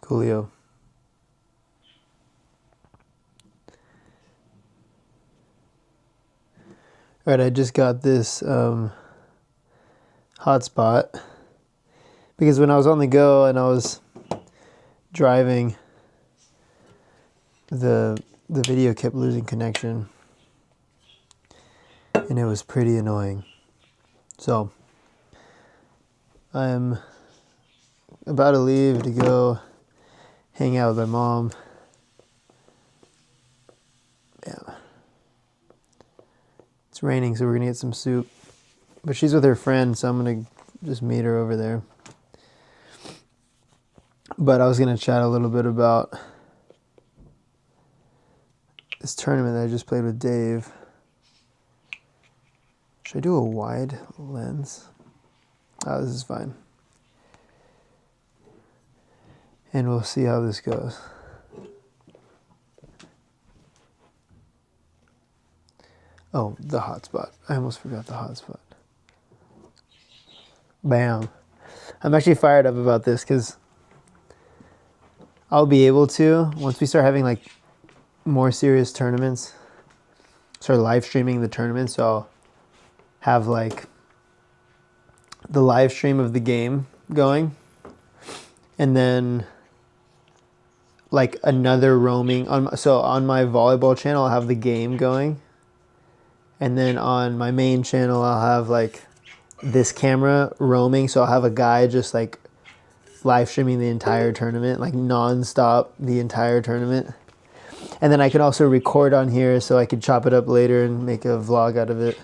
Coolio. All right, I just got this hotspot because when I was on the go and I was driving, the video kept losing connection, and it was pretty annoying. So I'm about to leave to go hang out with my mom. Yeah. It's raining, so we're gonna get some soup. But she's with her friend, so I'm gonna just meet her over there. But I was gonna chat a little bit about this tournament that I just played with Dave. Should I do a wide lens? Oh, this is fine. And we'll see how this goes. Oh, the hotspot. I almost forgot the hotspot. Bam. I'm actually fired up about this because I'll be able to, once we start having like more serious tournaments, start live streaming the tournament, so I'll have like the live stream of the game going, and then like another roaming so on my volleyball channel I'll have the game going, and then on my main channel I'll have like this camera roaming, so I'll have a guy just like live streaming the entire tournament, like non-stop the entire tournament. And then I can also record on here so I could chop it up later and make a vlog out of it.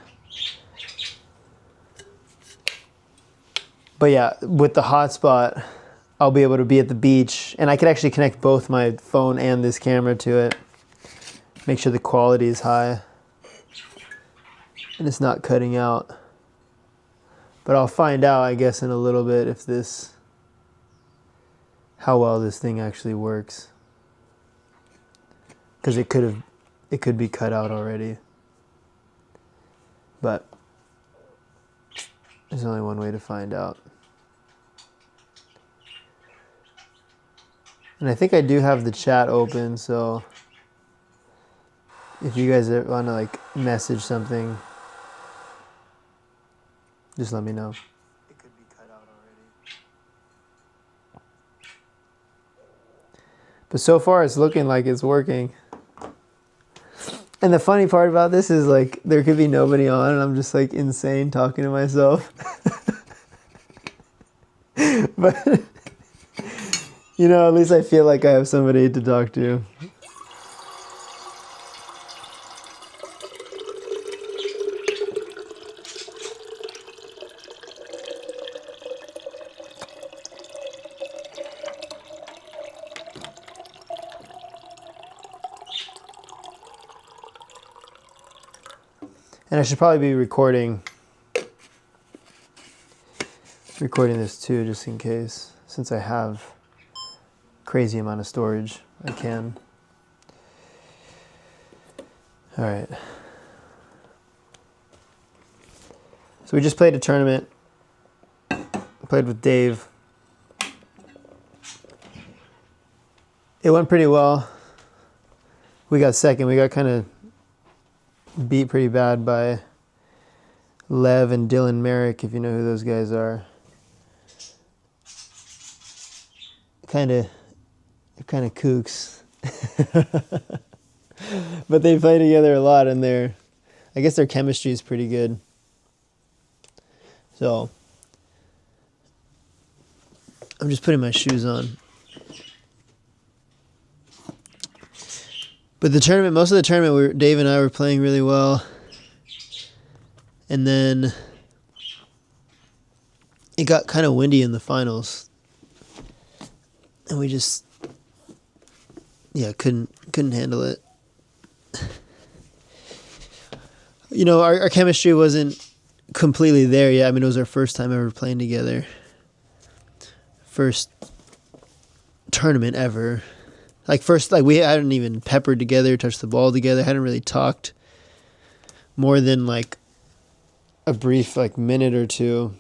But yeah, with the hotspot, I'll be able to be at the beach, and I could actually connect both my phone and this camera to it. Make sure the quality is high and it's not cutting out. But I'll find out, I guess, in a little bit if how well this thing actually works. Because it could be cut out already. But there's only one way to find out. And I think I do have the chat open, so if you guys want to like message something, just let me know. It could be cut out already. But so far it's looking like it's working. And the funny part about this is like there could be nobody on and I'm just like insane talking to myself. But you know, at least I feel like I have somebody to talk to. And I should probably be recording this too, just in case, since I have crazy amount of storage. I can. All right. So we just played a tournament. Played with Dave. It went pretty well. We got second. We got kind of beat pretty bad by Lev and Dylan Merrick, if you know who those guys are. They're kind of kooks. But they play together a lot, and I guess their chemistry is pretty good. So I'm just putting my shoes on. But the tournament, most of the tournament, Dave and I were playing really well. And then it got kind of windy in the finals. And we just, couldn't handle it. You know, our chemistry wasn't completely there yet. I mean, it was our first time ever playing together. First tournament ever. We hadn't even peppered together, touched the ball together, hadn't really talked more than like a brief like minute or two.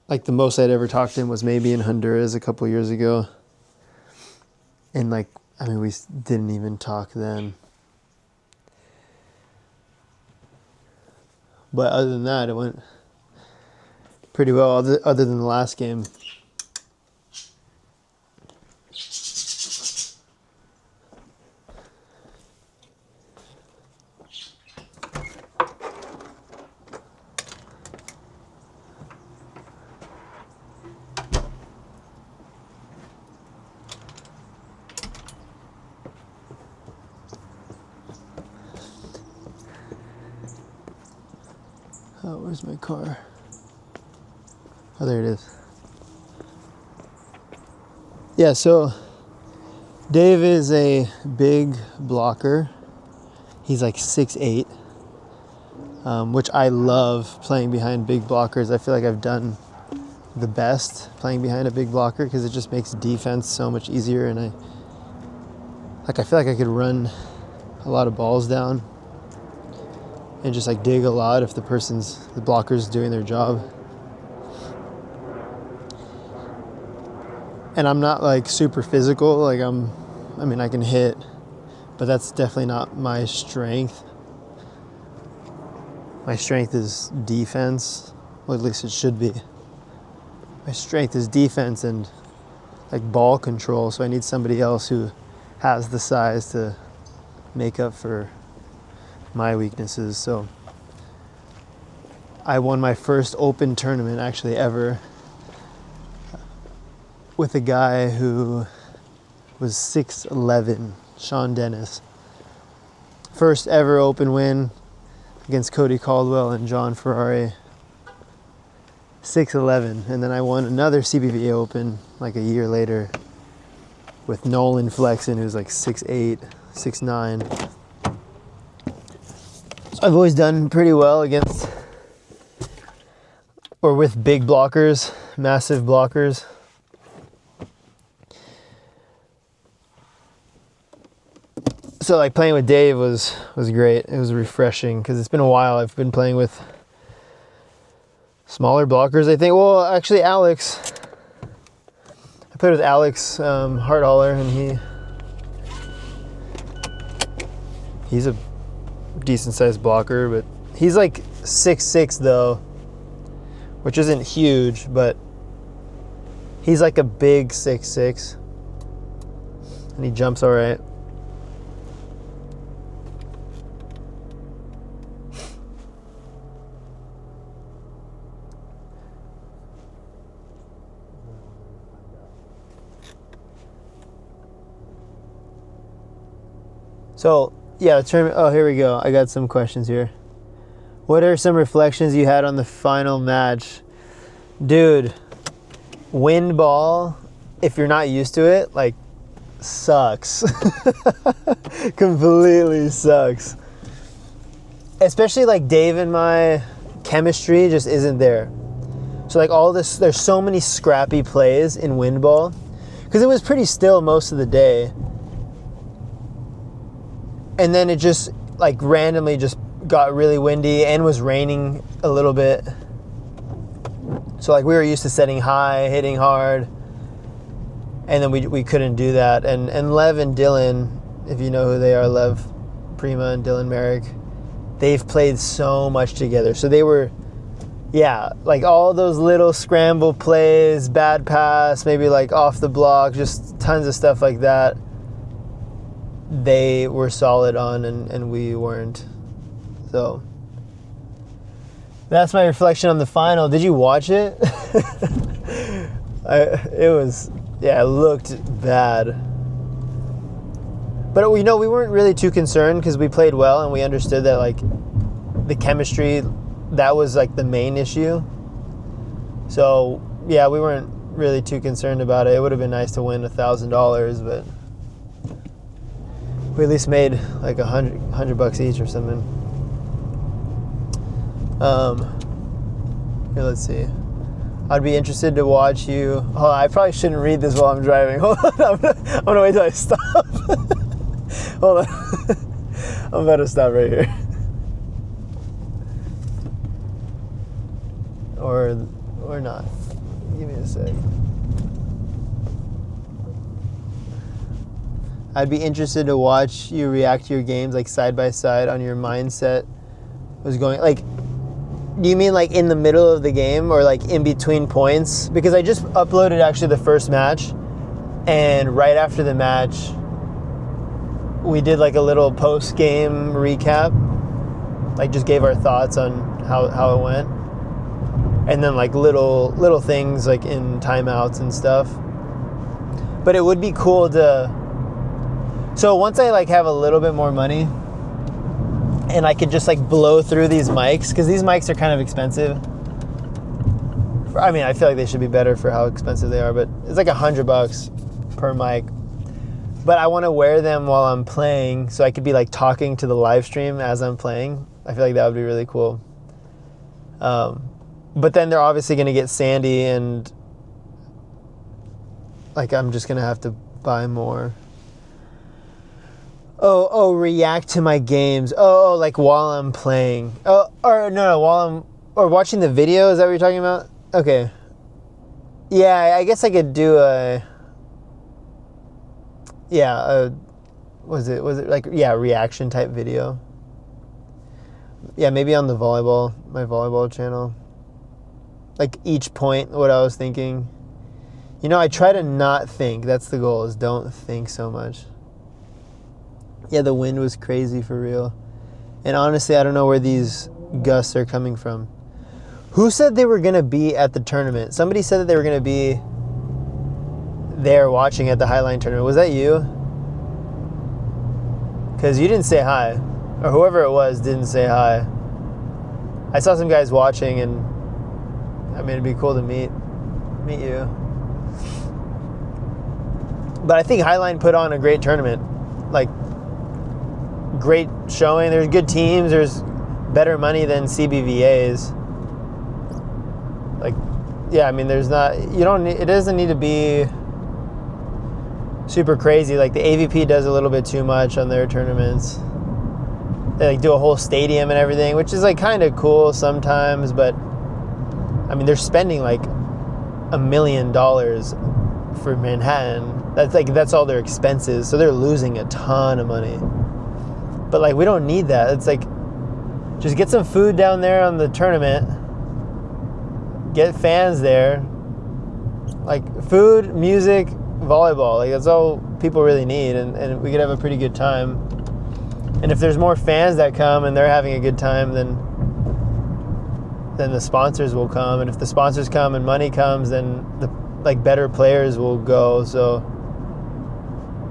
like the most I'd ever talked to him was maybe in Honduras a couple years ago. And like, I mean, we didn't even talk then. But other than that, it went pretty well, other than the last game. Oh, where's my car? Oh, there it is. Yeah, so Dave is a big blocker. He's like 6'8", which I love playing behind big blockers. I feel like I've done the best playing behind a big blocker because it just makes defense so much easier, and I feel like I could run a lot of balls down and just like dig a lot if the blocker's doing their job. And I'm not like super physical, like I mean I can hit, but that's definitely not my strength. My strength is defense, well at least it should be. My strength is defense and like ball control, so I need somebody else who has the size to make up for my weaknesses. So I won my first open tournament actually ever with a guy who was 6'11", Sean Dennis. First ever open win against Cody Caldwell and John Ferrari. 6'11", and then I won another CBVA Open like a year later with Nolan Flexen, who's like 6'8", 6'9". So I've always done pretty well against or with big blockers, massive blockers. So like playing with Dave was great. It was refreshing because it's been a while. I've been playing with smaller blockers, I think. Well, actually Alex. I played with Alex Hartholler, and he's a decent sized blocker, but he's like 6'6" though, which isn't huge, but he's like a big 6'6", and he jumps all right. So, yeah, the tournament. Oh, here we go. I got some questions here. What are some reflections you had on the final match? Dude, wind ball, if you're not used to it, like, sucks. Completely sucks. Especially, like, Dave and my chemistry just isn't there. So, like, all this, there's so many scrappy plays in wind ball. Because it was pretty still most of the day. And then it just, like, randomly just got really windy and was raining a little bit. So, like, we were used to setting high, hitting hard. And then we couldn't do that. And Lev and Dylan, if you know who they are, Lev Prima and Dylan Merrick, they've played so much together. So they were, yeah, like all those little scramble plays, bad pass, maybe like off the block, just tons of stuff like that. They were solid on and we weren't. So that's my reflection on the final. Did you watch it? It looked bad. But we weren't really too concerned because we played well and we understood that like the chemistry, that was like the main issue. So yeah, we weren't really too concerned about it. It would have been nice to win $1,000, but we at least made like $100 each or something. Here, let's see. I'd be interested to watch you. Hold on, I probably shouldn't read this while I'm driving. Hold on, I'm gonna wait till I stop. Hold on. I'm about to stop right here. Or not. a sec. I'd be interested to watch you react to your games like side by side on your mindset was going. Like, do you mean like in the middle of the game or like in between points? Because I just uploaded actually the first match, and right after the match, we did like a little post-game recap. Like just gave our thoughts on how it went. And then like little things like in timeouts and stuff. But it would be cool to... So once I like have a little bit more money and I could just like blow through these mics, because these mics are kind of expensive. I mean, I feel like they should be better for how expensive they are, but it's like $100 per mic. But I want to wear them while I'm playing so I could be like talking to the live stream as I'm playing. I feel like that would be really cool. But then they're obviously going to get sandy, and like I'm just going to have to buy more. Oh, react to my games. Oh, like while I'm playing. While I'm watching the video. Is that what you're talking about? Okay. Yeah, I guess I could do was it like, reaction type video. Yeah, maybe on my volleyball channel. Like each point, what I was thinking. You know, I try to not think. That's the goal, is don't think so much. Yeah, the wind was crazy for real. And honestly, I don't know where these gusts are coming from. Who said they were going to be at the tournament? Somebody said that they were going to be there watching at the Highline tournament. Was that you? Because you didn't say hi. Or whoever it was didn't say hi. I saw some guys watching, and I mean, it'd be cool to meet you. But I think Highline put on a great tournament. Like, great showing. There's good teams. There's better money than CBVA's. Like, yeah, I mean, it doesn't need to be super crazy. Like the AVP does a little bit too much on their tournaments. They like do a whole stadium and everything, which is like kind of cool sometimes, but I mean, they're spending like $1 million for Manhattan. That's all their expenses, so they're losing a ton of money. But like, we don't need that. It's like, just get some food down there on the tournament, get fans there, like food, music, volleyball. Like, that's all people really need, and we could have a pretty good time. And if there's more fans that come and they're having a good time, then the sponsors will come. And if the sponsors come and money comes, then the like better players will go. So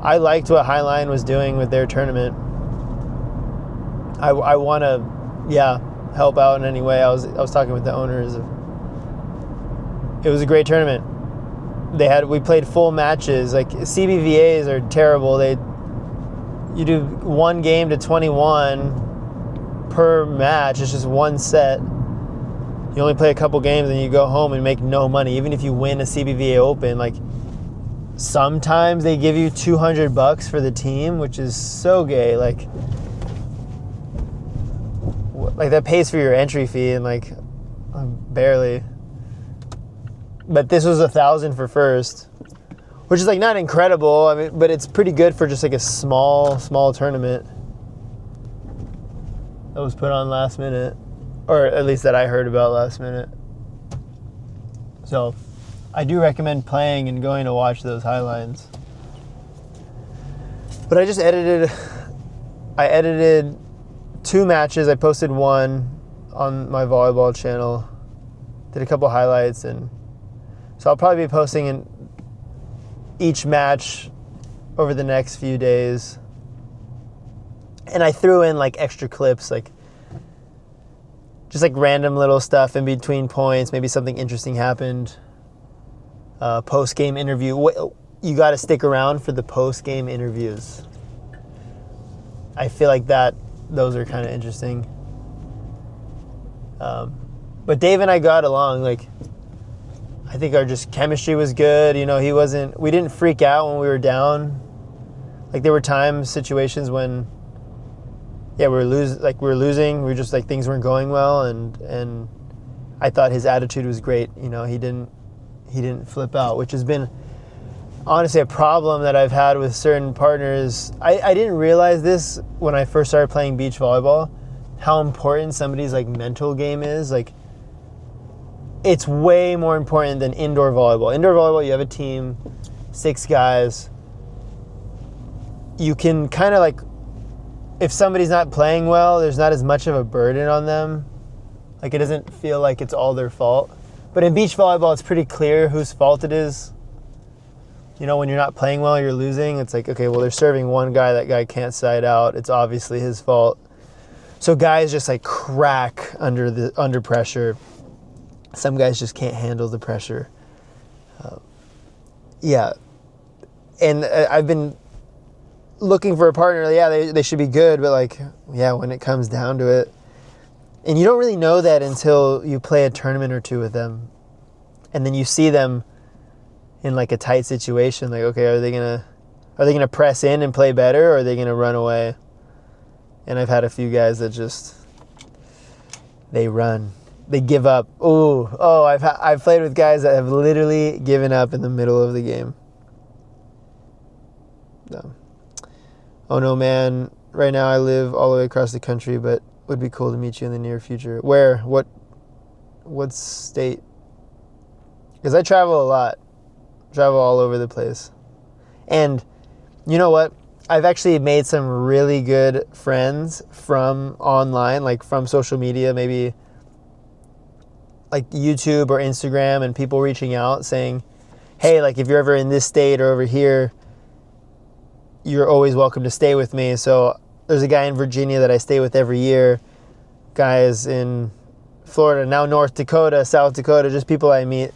I liked what Highline was doing with their tournament. I want to, help out in any way. I was talking with the owners. It was a great tournament. We played full matches. Like, CBVAs are terrible. You do 1 game to 21 per match. It's just one set. You only play a couple games and you go home and make no money. Even if you win a CBVA Open, like, sometimes they give you $200 for the team, which is so gay. Like that pays for your entry fee, and like barely. But this was $1,000 for first, which is like not incredible. I mean, but it's pretty good for just like a small tournament that was put on last minute, or at least that I heard about last minute. So I do recommend playing and going to watch those Highlines. But I just edited 2 matches. I posted 1 on my volleyball channel, did a couple highlights, and so I'll probably be posting in each match over the next few days. And I threw in like extra clips, like just like random little stuff in between points. Maybe something interesting happened. Post-game interview. You got to stick around for the post-game interviews. I feel like those are kind of interesting. But Dave and I got along. Like, I think our just chemistry was good. You know, we didn't freak out when we were down. Like, there were situations when, we were losing. We were just like, things weren't going well, and I thought his attitude was great. You know, he he didn't flip out, which has been honestly a problem that I've had with certain partners. I didn't realize this when I first started playing beach volleyball, how important somebody's like mental game is. Like, it's way more important than indoor volleyball. Indoor volleyball, you have a team, 6 guys. You can kind of like, if somebody's not playing well, there's not as much of a burden on them. Like, it doesn't feel like it's all their fault. But in beach volleyball, it's pretty clear whose fault it is. You know, when you're not playing well, you're losing. It's like, okay, well, they're serving one guy. That guy can't side out. It's obviously his fault. So guys just like crack under pressure. Some guys just can't handle the pressure. Yeah. And I've been looking for a partner. Yeah, they should be good. But like, yeah, when it comes down to it. And you don't really know that until you play a tournament or two with them. And then you see them in like a tight situation. Like, okay, are they gonna press in and play better, or are they gonna run away? And I've had a few guys that just, they run. They give up. Oh, I've played with guys that have literally given up in the middle of the game. No. Oh no, man. Right now I live all the way across the country, but would be cool to meet you in the near future. Where? What state? Because I travel a lot. Travel all over the place. And you know what? I've actually made some really good friends from online, like from social media, maybe like YouTube or Instagram, and people reaching out saying, hey, like if you're ever in this state or over here, you're always welcome to stay with me. So there's a guy in Virginia that I stay with every year. Guys in Florida, now North Dakota, South Dakota, just people I meet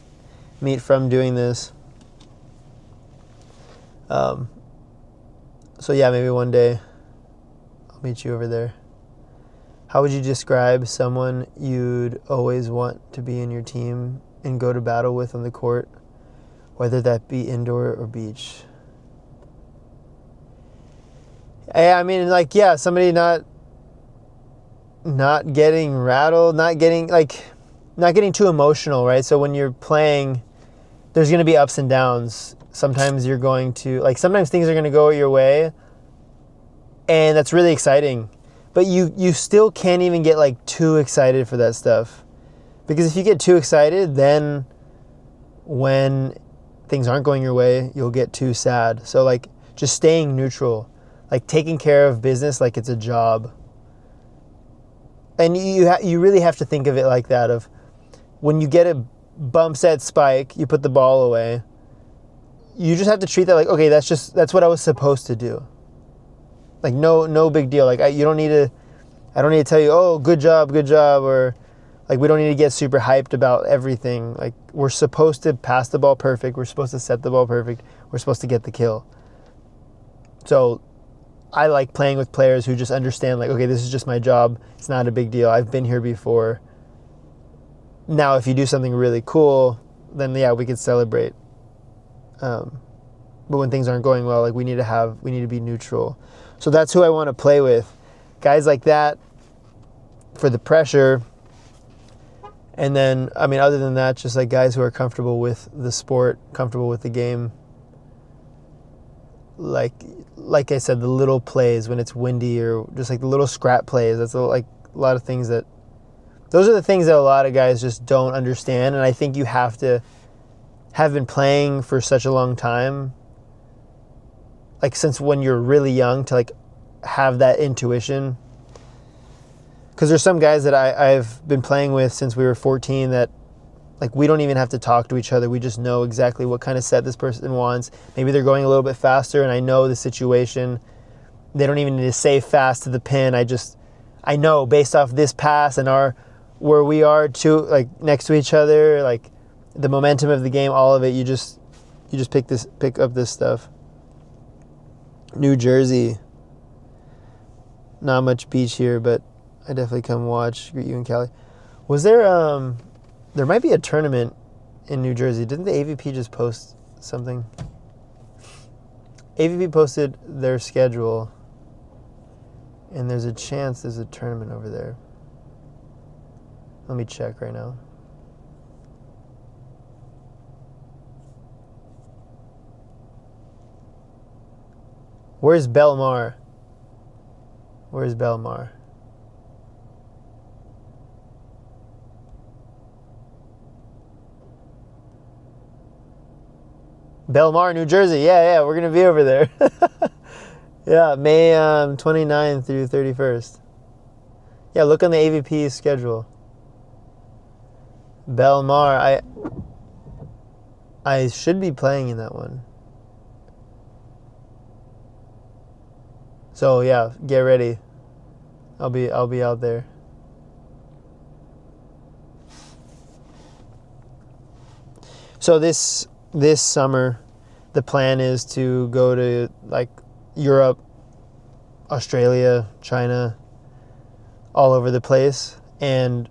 from doing this. So yeah, maybe one day I'll meet you over there. How would you describe someone you'd always want to be in your team and go to battle with on the court, whether that be indoor or beach? I mean, like, yeah, somebody not getting rattled, not getting too emotional, right? So when you're playing, there's going to be ups and downs. Sometimes you're going to, like, sometimes things are going to go your way, and that's really exciting. But you still can't even get, like, too excited for that stuff. Because if you get too excited, then when things aren't going your way, you'll get too sad. So, like, just staying neutral, like, taking care of business like it's a job. And you really have to think of it like that, of when you get a bump set spike, you put the ball away. You just have to treat that like, okay, that's what I was supposed to do. Like, no big deal. Like, I don't need to tell you, oh, good job, or like, we don't need to get super hyped about everything. Like, we're supposed to pass the ball perfect. We're supposed to set the ball perfect. We're supposed to get the kill. So I like playing with players who just understand, like, okay, this is just my job. It's not a big deal. I've been here before. Now, if you do something really cool, then yeah, we could celebrate. But when things aren't going well, like, we need to be neutral. So that's who I want to play with. Guys like that for the pressure. And then, I mean, other than that, just like guys who are comfortable with the sport, comfortable with the game. Like I said, the little plays when it's windy, or just like the little scrap plays. That's like a lot of things that, those are the things that a lot of guys just don't understand. And I think you have to have been playing for such a long time, like since when you're really young, to like have that intuition. Because there's some guys that I've been playing with since we were 14 that, like, we don't even have to talk to each other. We just know exactly what kind of set this person wants. Maybe they're going a little bit faster, and I know the situation. They don't even need to say fast to the pin. I know based off this pass and where we are like next to each other, like the momentum of the game, all of it. You just pick up this stuff. New Jersey. Not much beach here, but I definitely come watch. Greet you in Cali. Was there there might be a tournament in New Jersey. Didn't the AVP just post something? AVP posted their schedule, and there's a chance there's a tournament over there. Let me check right now. Where's Belmar? Where's Belmar? Belmar, New Jersey. Yeah, we're going to be over there. Yeah, May 29th through 31st. Yeah, look on the AVP schedule. Belmar, I should be playing in that one. So yeah, get ready. I'll be out there. So this summer, the plan is to go to like Europe, Australia, China, all over the place, and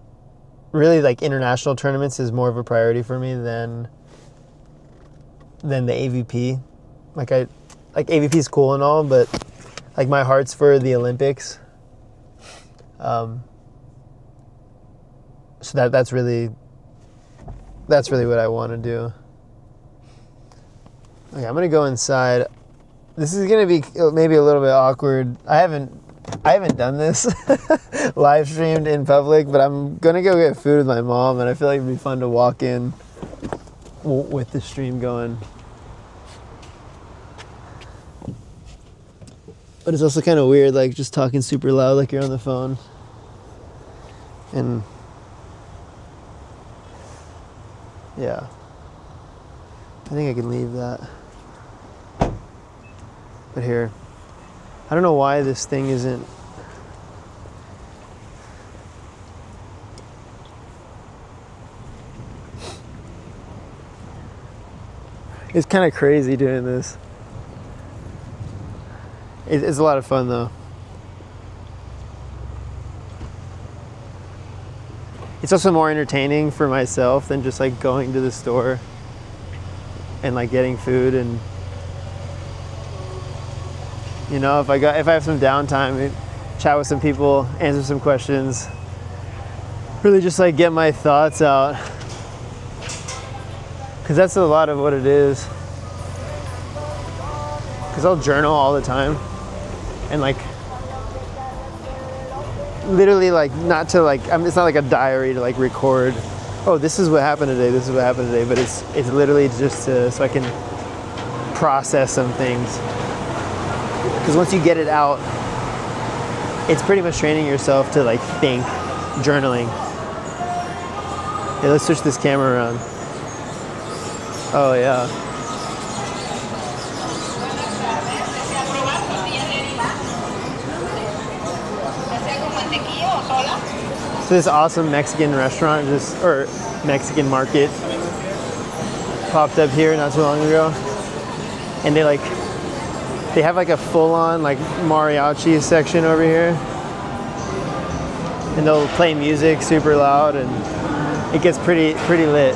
really like international tournaments is more of a priority for me than the AVP. Like AVP is cool and all, but like my heart's for the Olympics. So that's really what I want to do. Okay, I'm gonna go inside. This is gonna be maybe a little bit awkward. I haven't done this live streamed in public, but I'm gonna go get food with my mom, and I feel like it'd be fun to walk in with the stream going. But it's also kind of weird, like just talking super loud like you're on the phone. And yeah, I think I can leave that. But here, I don't know why this thing isn't. It's kind of crazy doing this. It's a lot of fun though. It's also more entertaining for myself than just like going to the store and like getting food, and you know, if I have some downtime, chat with some people, answer some questions, really just like get my thoughts out, because that's a lot of what it is. Because I'll journal all the time, and like literally like not to like it's not like a diary to like record, oh, this is what happened today, this is what happened today, but it's literally just so I can process some things. Because once you get it out, it's pretty much training yourself to like think, journaling. Yeah, let's switch this camera around. Oh yeah. So this awesome Mexican restaurant or Mexican market popped up here not too long ago, and they have like a full-on like mariachi section over here, and they'll play music super loud, and it gets pretty lit.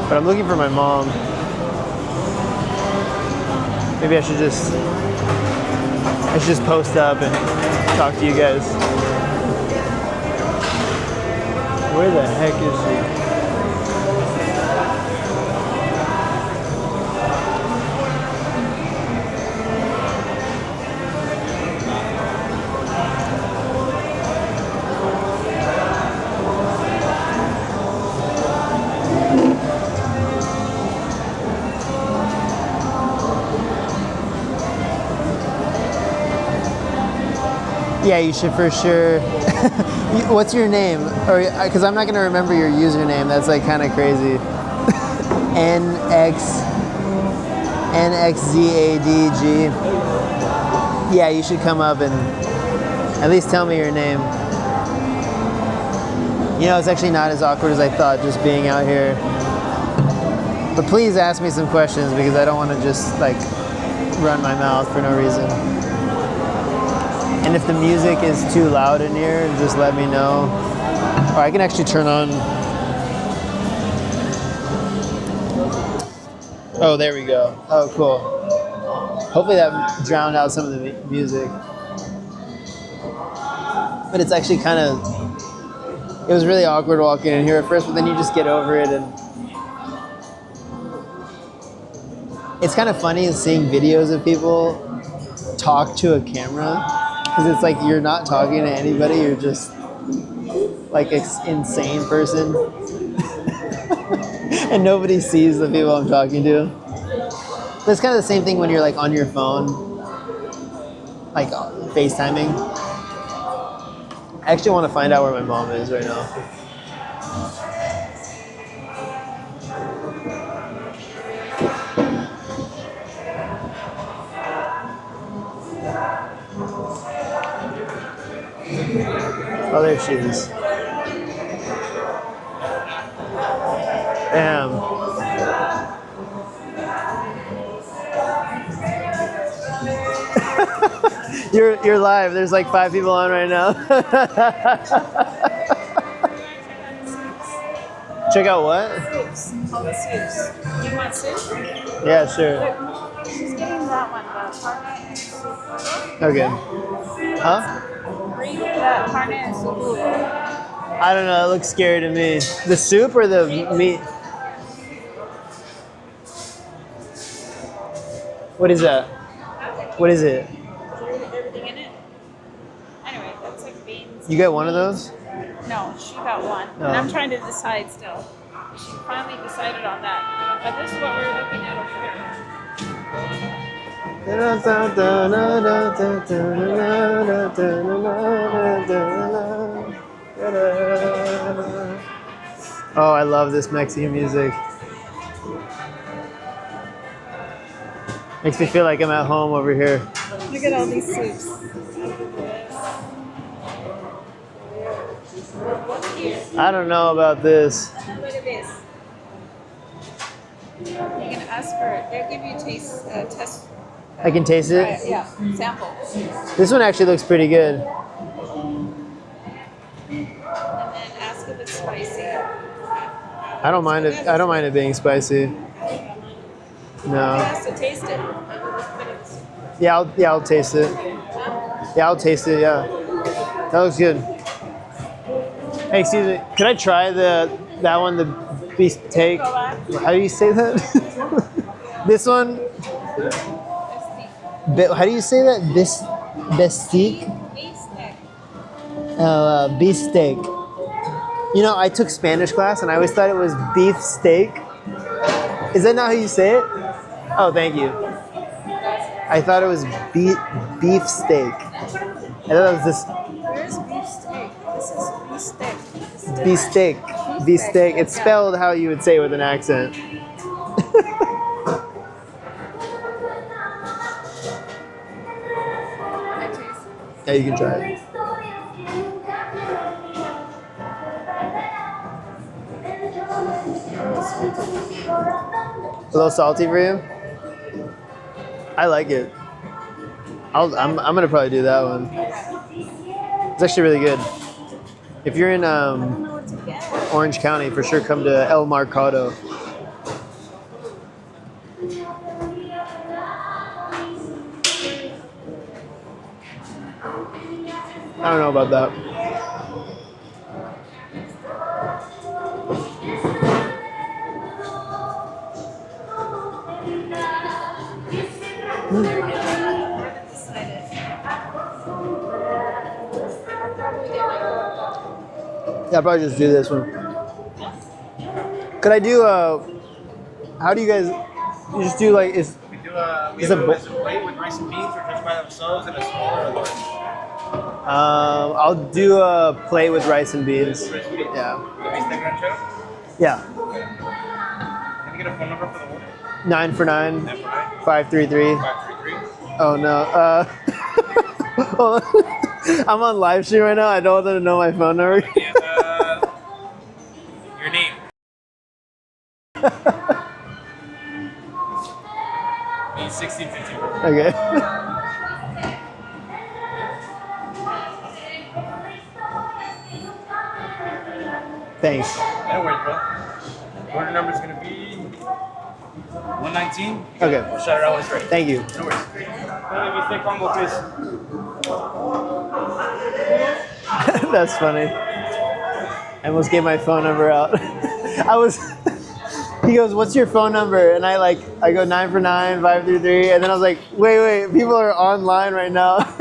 But I'm looking for my mom. Maybe I should just post up and talk to you guys. Where the heck is she? Yeah, you should for sure. What's your name? Or because I'm not gonna remember your username. That's like kind of crazy. NXZADG. Yeah, you should come up and at least tell me your name. You know, it's actually not as awkward as I thought just being out here. But please ask me some questions, because I don't want to just like run my mouth for no reason. And if the music is too loud in here, just let me know. Or I can actually turn on. Oh, there we go. Oh, cool. Hopefully that drowned out some of the music. But it's actually kind of, it was really awkward walking in here at first, but then you just get over it, and It's kind of funny seeing videos of people talk to a camera because it's like you're not talking to anybody. You're just like an insane person, and nobody sees the people I'm talking to. But it's kind of the same thing when you're like on your phone, like FaceTiming. I actually want to find out where my mom is right now. Oh, there she is. Damn. You're live. There's like 5 people on right now. Check out what? Soups. All the soups. You want soup? Yeah, sure. She's getting that one, the carne and soup. Okay. Huh? Bring the carne and soup. I don't know. It looks scary to me. The soup or the meat? What is that? What is it? Everything in it. Anyway, that's like beans. You got one of those? No, she got one. Oh. And I'm trying to decide still. She finally decided on that. But this is what we're looking at over here. Oh, I love this Mexican music. Makes me feel like I'm at home over here. Look at all these soups. I don't know about this. Look at this. You can ask for it. They'll give you test. I can taste it? Yeah, sample. This one actually looks pretty good. And then ask if it's spicy. I don't mind it. I don't mind it being spicy. He No. has to taste it. Yeah, I'll taste it. Yeah, I'll taste it. Yeah, that looks good. Hey, excuse me. Could I try that one, the beefsteak? How do you say that? This one. How do you say that? Beefsteak. Beefsteak. You know, I took Spanish class and I always thought it was beef steak. Is that not how you say it? Oh, thank you. I thought it was beef steak. I thought it was this. Where's beef steak? This is beef steak. Beef steak. Beef steak. It's spelled how you would say it with an accent. Yeah, you can try it. A little salty for you? I like it. I'm gonna probably do that one. It's actually really good. If you're in Orange County, for sure come to El Mercado. I don't know about that. Yeah, I'll probably just do this one. Could I do how do you guys, you just do like, is We do a Is it plate with rice and beans, or just by themselves, and a smaller or large. I'll do a plate with rice and beans. Rice and beans? Yeah. The bistec ranchero? Yeah. Can you get a phone number for the order? 9 for 9, 949 533. 533. Oh no. Hold on. I'm on live stream right now. I don't want them to know my phone number. And your name. B1650. Okay. Thanks. No worries, bro. Order number is gonna be 119. Okay. We'll shut it out when it's ready. Thank you. No worries. Bistec combo, please. That's funny. I almost gave my phone number out. I was He goes, "What's your phone number?" And I go 949 533, and then I was like, "Wait, people are online right now." Why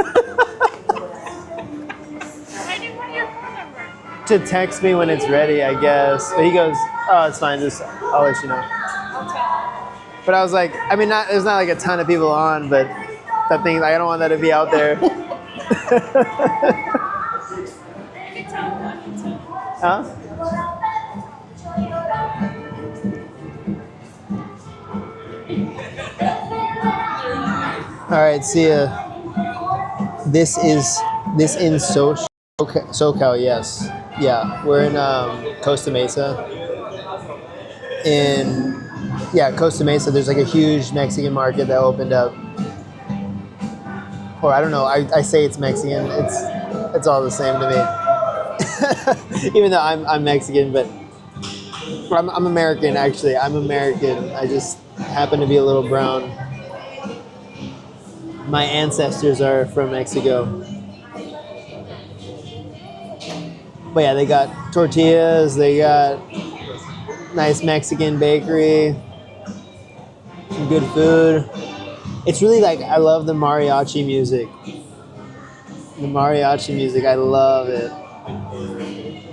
do you want your phone number? To text me when it's ready, I guess. But he goes, "Oh, it's fine. Just I'll let you know." I'll tell But I was like, I mean, there's not like a ton of people on, but that thing, I don't want that to be out there. him. You can tell him. I can tell him. Huh? All right, see ya. This in SoCal, yes. Yeah, we're in Costa Mesa. Costa Mesa, there's like a huge Mexican market that opened up. Or I don't know, I say it's Mexican. It's all the same to me. Even though I'm Mexican, but I'm American actually. I'm American. I just happen to be a little brown. My ancestors are from Mexico. But yeah, they got tortillas, they got nice Mexican bakery, some good food. It's really like, I love the mariachi music. The mariachi music, I love it.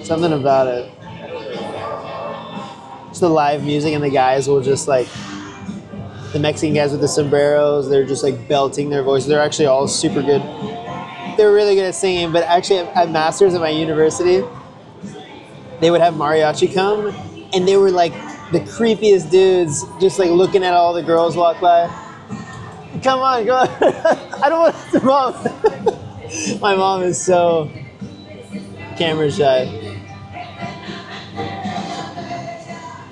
Something about it. Just the live music, and the guys will just like, the Mexican guys with the sombreros, they're just like belting their voices. They're actually all super good. They're really good at singing, but actually at Masters at my university, they would have mariachi come, and they were like the creepiest dudes, just like looking at all the girls walk by. Come on, go on. I don't want to, Mom. My mom is so camera shy.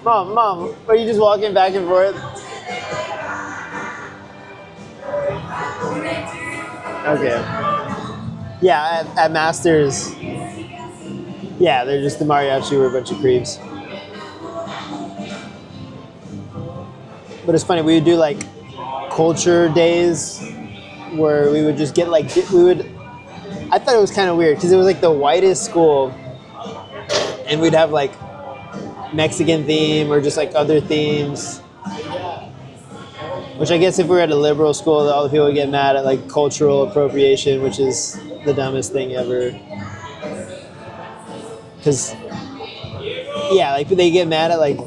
Mom, are you just walking back and forth? Okay. Yeah, at Masters, yeah, they're just the mariachi were a bunch of creeps. But it's funny, we would do like culture days where we would just get like, I thought it was kind of weird because it was like the whitest school, and we'd have like Mexican theme or just like other themes. Which I guess if we were at a liberal school, all the people would get mad at like cultural appropriation, which is the dumbest thing ever. Because, yeah, like they get mad at like,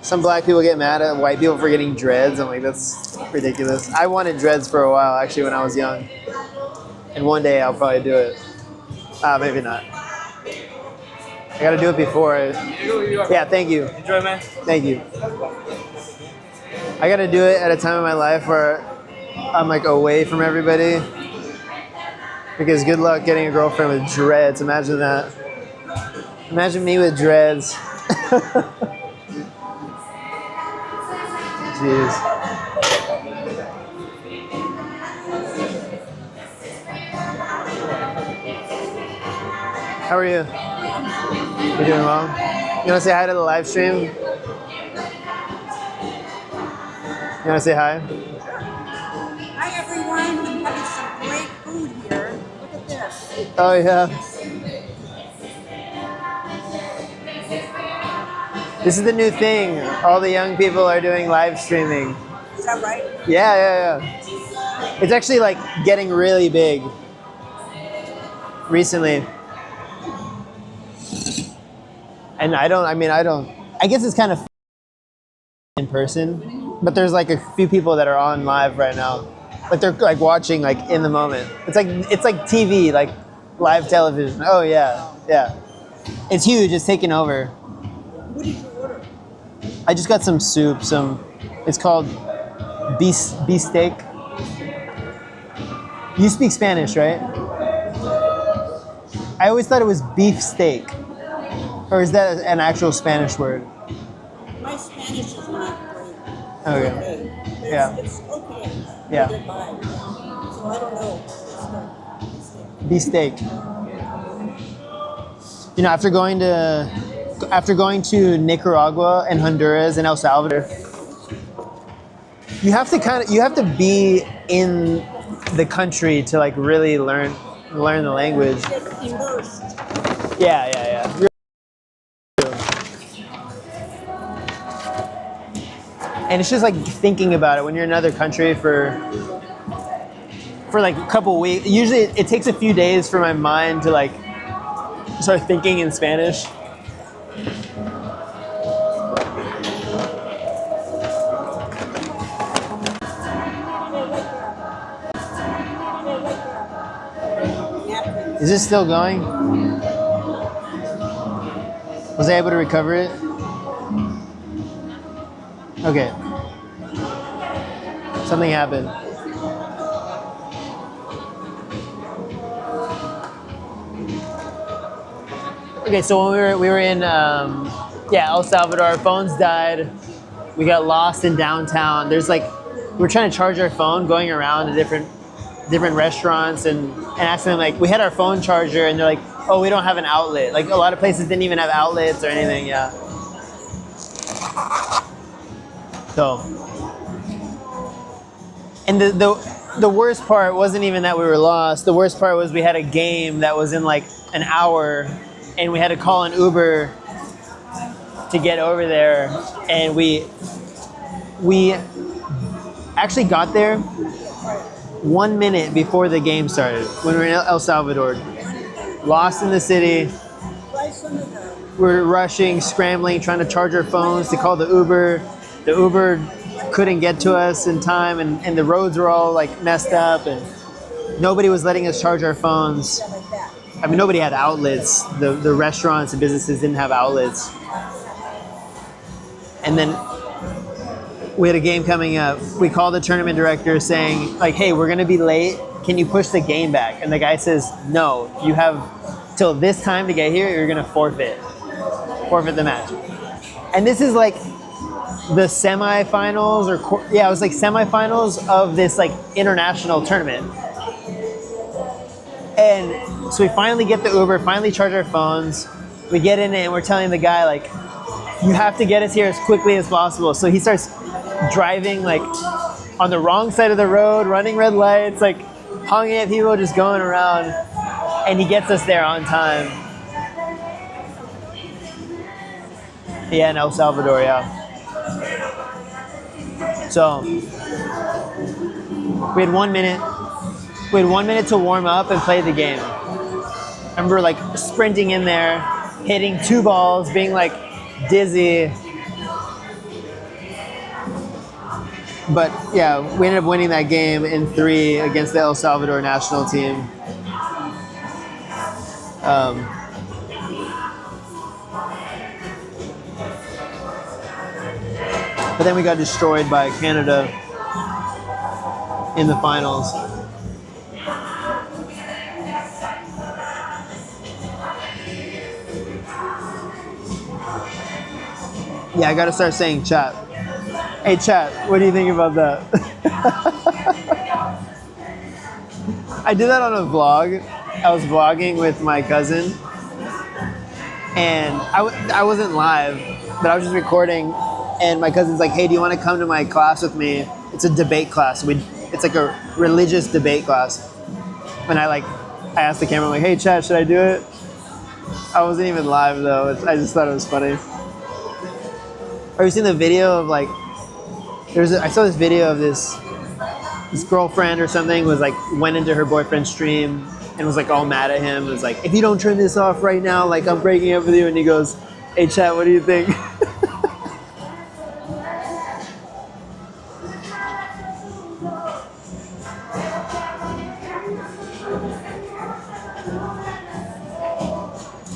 some black people get mad at white people for getting dreads. I'm like, that's ridiculous. I wanted dreads for a while actually when I was young. And one day I'll probably do it. Maybe not. I gotta do it before. Yeah, thank you. Enjoy, man. Thank you. I gotta do it at a time in my life where I'm like away from everybody. Because good luck getting a girlfriend with dreads. Imagine that. Imagine me with dreads. Jeez. How are you? You doing well? You wanna say hi to the live stream? You want to say hi? Hi everyone, we're having some great food here. Look at this. Oh yeah. This is the new thing. All the young people are doing live streaming. Is that right? Yeah. It's actually like getting really big recently. And I guess it's kind of in person. But there's like a few people that are on live right now. Like they're like watching like in the moment. It's like TV, like live television. Oh yeah. It's huge, it's taken over. What did you order? I just got some soup, it's called beefsteak. You speak Spanish, right? I always thought it was beefsteak. Or is that an actual Spanish word? My Spanish is not great. Okay. Yeah. It's okay. Yeah. So I don't know. Beefsteak. You know, after going to Nicaragua and Honduras and El Salvador, you have to be in the country to like really learn the language. Get immersed. Yeah. And it's just like thinking about it when you're in another country for like a couple weeks. Usually it takes a few days for my mind to like start thinking in Spanish. Is this still going? Was I able to recover it? Okay. Something happened. Okay, so when we were in El Salvador, our phones died. We got lost in downtown. There's like we were trying to charge our phone, going around to different restaurants and asking them like we had our phone charger, and they're like, oh, we don't have an outlet. Like a lot of places didn't even have outlets or anything. Yeah. So, and the worst part wasn't even that we were lost. The worst part was we had a game that was in like an hour, and we had to call an Uber to get over there. And we actually got there 1 minute before the game started when we were in El Salvador. Lost in the city. We're rushing, scrambling, trying to charge our phones to call the Uber. The Uber couldn't get to us in time, and the roads were all like messed up, and nobody was letting us charge our phones. I mean, nobody had outlets. The restaurants and businesses didn't have outlets. And then we had a game coming up. We called the tournament director saying, like, hey, we're gonna be late. Can you push the game back? And the guy says, no, you have till this time to get here, you're gonna forfeit the match. And this is like the semifinals it was like semifinals of this like international tournament. And so we finally get the Uber, finally charge our phones. We get in it and we're telling the guy like, you have to get us here as quickly as possible. So he starts driving like on the wrong side of the road, running red lights, like honking at people, just going around. And he gets us there on time. Yeah, in El Salvador, yeah. So we had 1 minute. We had 1 minute to warm up and play the game. I remember like sprinting in there, hitting 2 balls, being like dizzy. But yeah, we ended up winning that game in 3 against the El Salvador national team. But then we got destroyed by Canada in the finals. Yeah, I gotta start saying chat. Hey chat, what do you think about that? I did that on a vlog. I was vlogging with my cousin, and I wasn't live, but I was just recording. And my cousin's like, hey, do you want to come to my class with me? It's a debate class. It's like a religious debate class. And I asked the camera, I'm like, hey, chat, should I do it? I wasn't even live, though. I just thought it was funny. Have you seen the video of, like, I saw this video of this girlfriend or something went into her boyfriend's stream and was, like, all mad at him. It was like, if you don't turn this off right now, like, I'm breaking up with you. And he goes, hey, chat, what do you think?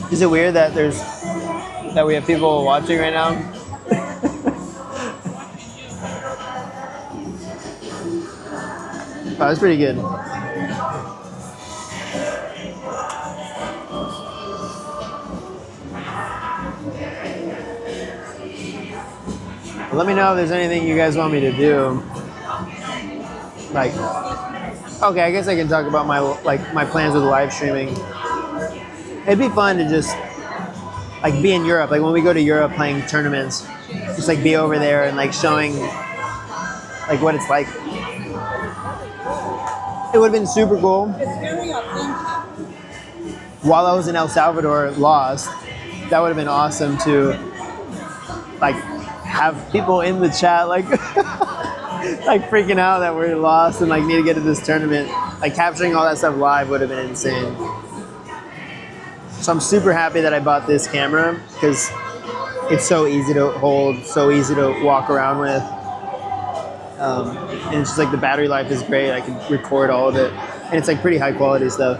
Is it weird that we have people watching right now? Wow, that's pretty good. Let me know if there's anything you guys want me to do. Like, okay, I guess I can talk about my plans with live streaming. It'd be fun to just like be in Europe, like when we go to Europe playing tournaments, just like be over there and like showing like what it's like. It would have been super cool. It's very authentic. While I was in El Salvador, lost, that would have been awesome to like have people in the chat like like freaking out that we're lost and like need to get to this tournament. Like capturing all that stuff live would have been insane. So I'm super happy that I bought this camera because it's so easy to hold, so easy to walk around with. And it's just like the battery life is great. I can record all of it. And it's like pretty high quality stuff.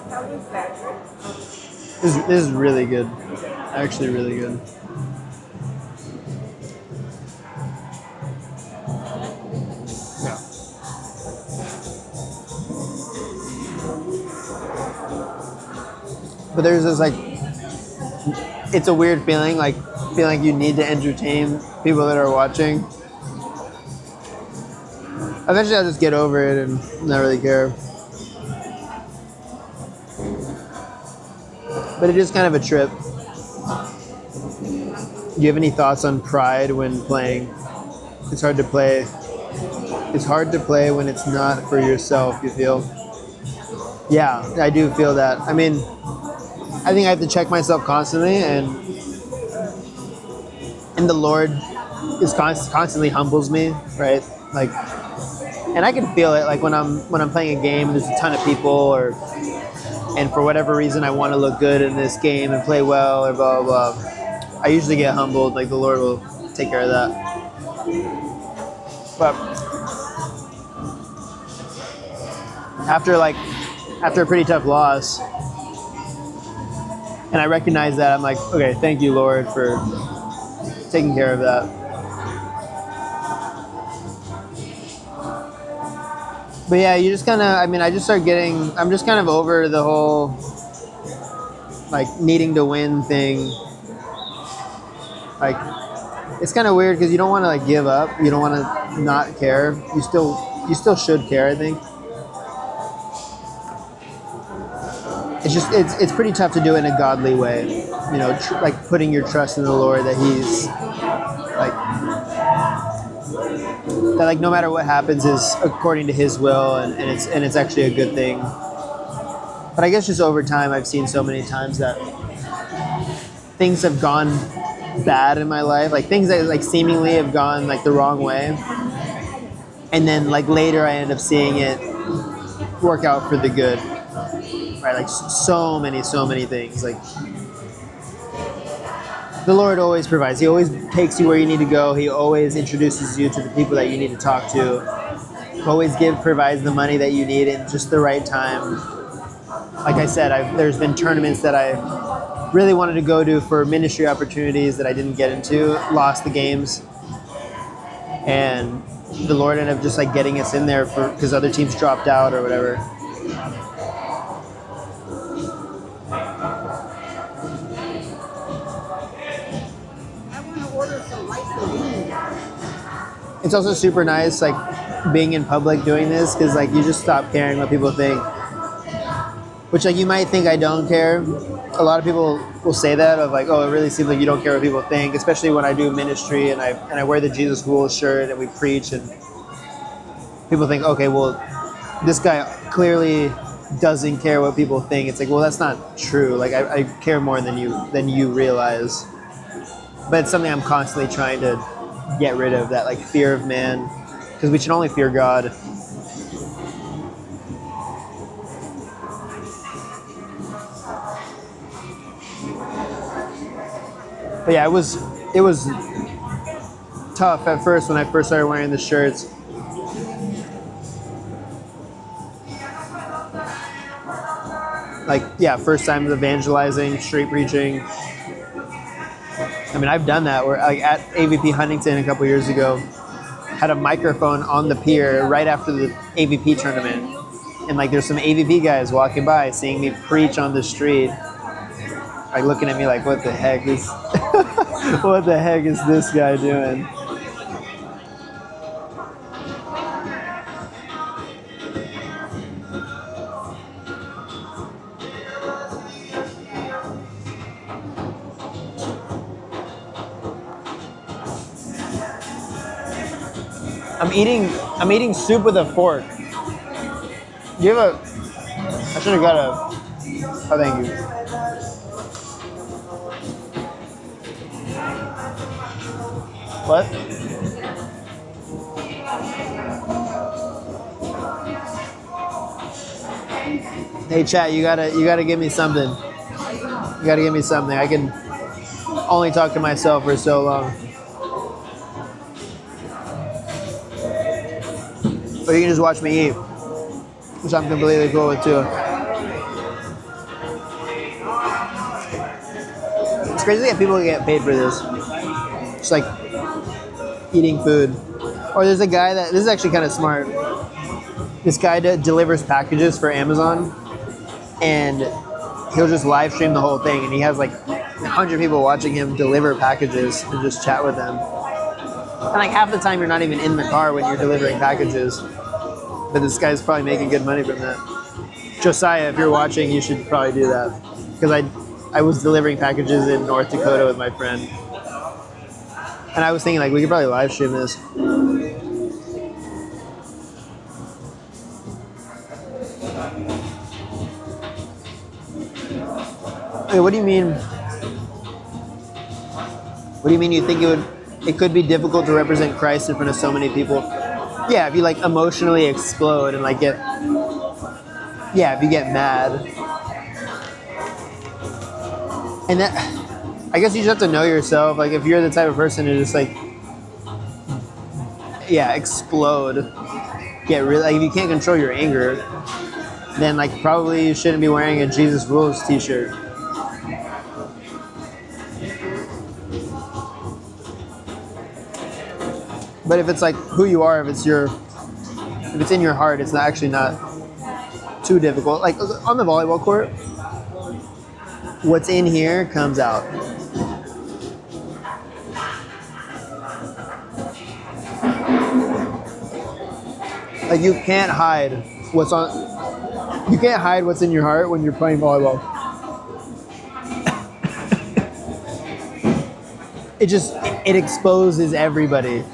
How was that? This is really good. Actually really good. But there's this like, it's a weird feeling, like feeling like you need to entertain people that are watching. Eventually I'll just get over it and not really care. But it is kind of a trip. Do you have any thoughts on pride when playing? It's hard to play. It's hard to play when it's not for yourself, you feel? Yeah, I do feel that. I mean, I think I have to check myself constantly, and the Lord is constantly humbles me, right? Like, and I can feel it. Like when I'm playing a game, there's a ton of people, and for whatever reason, I want to look good in this game and play well, or blah blah blah. I usually get humbled. Like the Lord will take care of that. But after a pretty tough loss. And I recognize that. I'm like, okay, thank you, Lord, for taking care of that. But yeah, you just kind of, I mean, I'm just kind of over the whole, like, needing to win thing. Like, it's kind of weird because you don't want to, like, give up. You don't want to not care. You still should care, I think. It's just, it's pretty tough to do it in a godly way, you know, like putting your trust in the Lord that He's like no matter what happens is according to His will, and it's actually a good thing. But I guess just over time, I've seen so many times that things have gone bad in my life, like things that like seemingly have gone like the wrong way, and then like later I end up seeing it work out for the good. Right, like so many things. Like the Lord always provides. He always takes you where you need to go. He always introduces you to the people that you need to talk to. He always provides the money that you need in just the right time. Like I said, there's been tournaments that I really wanted to go to for ministry opportunities that I didn't get into, lost the games, and the Lord ended up just like getting us in there because other teams dropped out or whatever. It's also super nice, like, being in public doing this, because, like, you just stop caring what people think. Which, like, you might think I don't care. A lot of people will say that, of, like, oh, it really seems like you don't care what people think, especially when I do ministry and I wear the Jesus Rules shirt and we preach, and people think, okay, well, this guy clearly doesn't care what people think. It's like, well, that's not true. Like, I care more than you realize. But it's something I'm constantly trying to get rid of, that like fear of man, because we should only fear God. But yeah, it was tough at first when I first started wearing the shirts. Like, yeah, first time evangelizing, street preaching. I mean, I've done that. Where, like, at AVP Huntington a couple years ago, had a microphone on the pier right after the AVP tournament, and like, there's some AVP guys walking by, seeing me preach on the street, like looking at me like, what the heck is, what the heck is this guy doing? I'm eating soup with a fork. Do you have I should have got a. Oh, thank you. What? Hey, chat. You gotta give me something. You gotta give me something. I can only talk to myself for so long. Or you can just watch me eat, which I'm completely cool with too. It's crazy that people get paid for this. Just like eating food. Or there's a guy that, this is actually kind of smart. This guy delivers packages for Amazon, and he'll just live stream the whole thing, and he has like 100 people watching him deliver packages and just chat with them. And like half the time you're not even in the car when you're delivering packages. But this guy's probably making good money from that. Josiah, if you're watching, you should probably do that. Because I was delivering packages in North Dakota with my friend. And I was thinking like we could probably live stream this. Wait, what do you mean? What do you mean you think it could be difficult to represent Christ in front of so many people? Yeah, if you like emotionally explode and like if you get mad. And that, I guess you just have to know yourself. Like if you're the type of person who just like, explode, get really, like if you can't control your anger, then like probably you shouldn't be wearing a Jesus Rules t-shirt. But if it's like who you are, if it's in your heart, it's actually not too difficult. Like on the volleyball court, what's in here comes out. Like you can't hide what's in your heart when you're playing volleyball. It exposes everybody.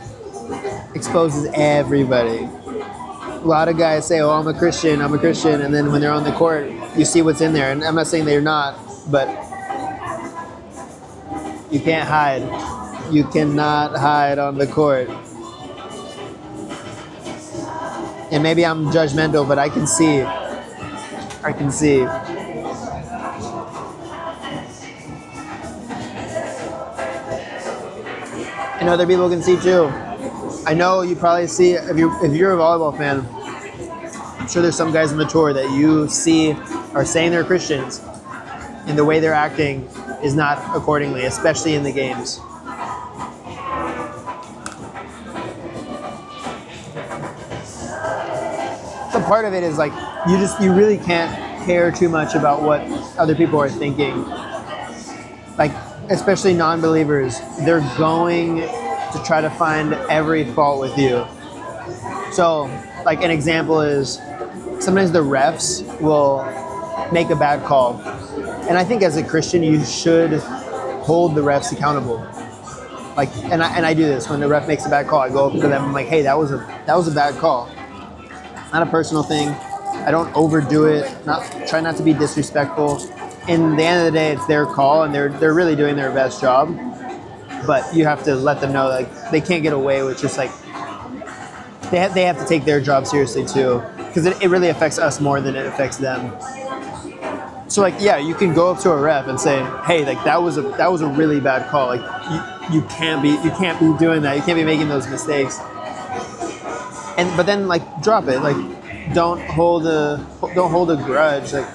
Exposes everybody. A lot of guys say, "Oh, I'm a Christian," and then when they're on the court, you see what's in there. And I'm not saying they're not, but you can't hide. You cannot hide on the court. And maybe I'm judgmental, but I can see. And other people can see too. I know you probably see, if you're a volleyball fan, I'm sure there's some guys on the tour that you see are saying they're Christians, and the way they're acting is not accordingly, especially in the games. So part of it is like, you really can't care too much about what other people are thinking. Like, especially non-believers, they're going to try to find every fault with you. So, like an example is, sometimes the refs will make a bad call. And I think as a Christian, you should hold the refs accountable. Like, and I do this, when the ref makes a bad call, I go up to them, I'm like, hey, that was a bad call. It's not a personal thing. I don't overdo it, try not to be disrespectful. In the end of the day, it's their call, and they're really doing their best job. But you have to let them know, like, they can't get away with just like, they have to take their job seriously too, because it really affects us more than it affects them. So like, yeah, you can go up to a ref and say, hey, like that was a really bad call. Like you can't be doing that. You can't be making those mistakes. But then like drop it. Like don't hold a grudge. Like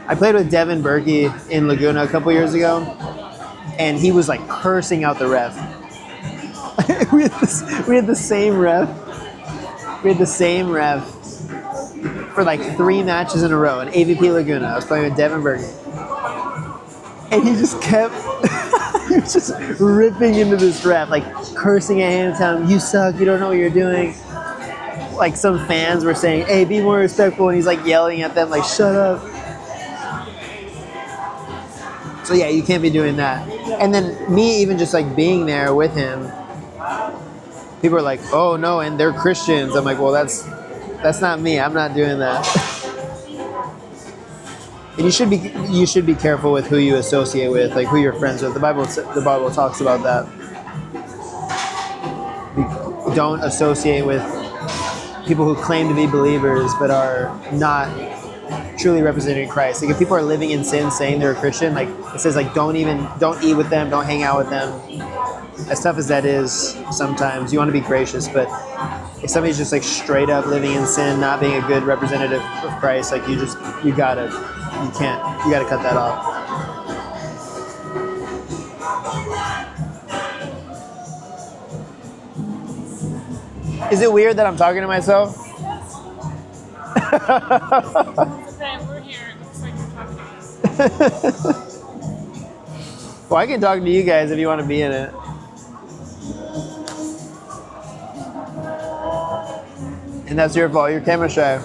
I played with Devin Berkey in Laguna a couple years ago, and he was like cursing out the ref. we had the same ref. We had the same ref for like 3 matches in a row in AVP Laguna. I was playing with Devin Berkey, and he just kept he was just ripping into this ref, like cursing at him, telling him, "You suck. You don't know what you're doing." Like some fans were saying, "Hey, be more respectful," and he's like yelling at them, like, "Shut up." So yeah, you can't be doing that. And then me even just like being there with him, people are like, "Oh no," and they're Christians. I'm like, well, that's not me. I'm not doing that. And you should be careful with who you associate with, like who you're friends with. The Bible talks about that. Don't associate with people who claim to be believers but are not truly representing Christ. Like if people are living in sin saying they're a Christian, like it says like don't eat with them, don't hang out with them. As tough as that is sometimes, you want to be gracious, but if somebody's just like straight up living in sin, not being a good representative of Christ, like you gotta cut that off. Is it weird that I'm talking to myself? Okay, we're here. It looks like you're talking to us. Well, I can talk to you guys if you want to be in it. And that's your fault. You're camera shy. I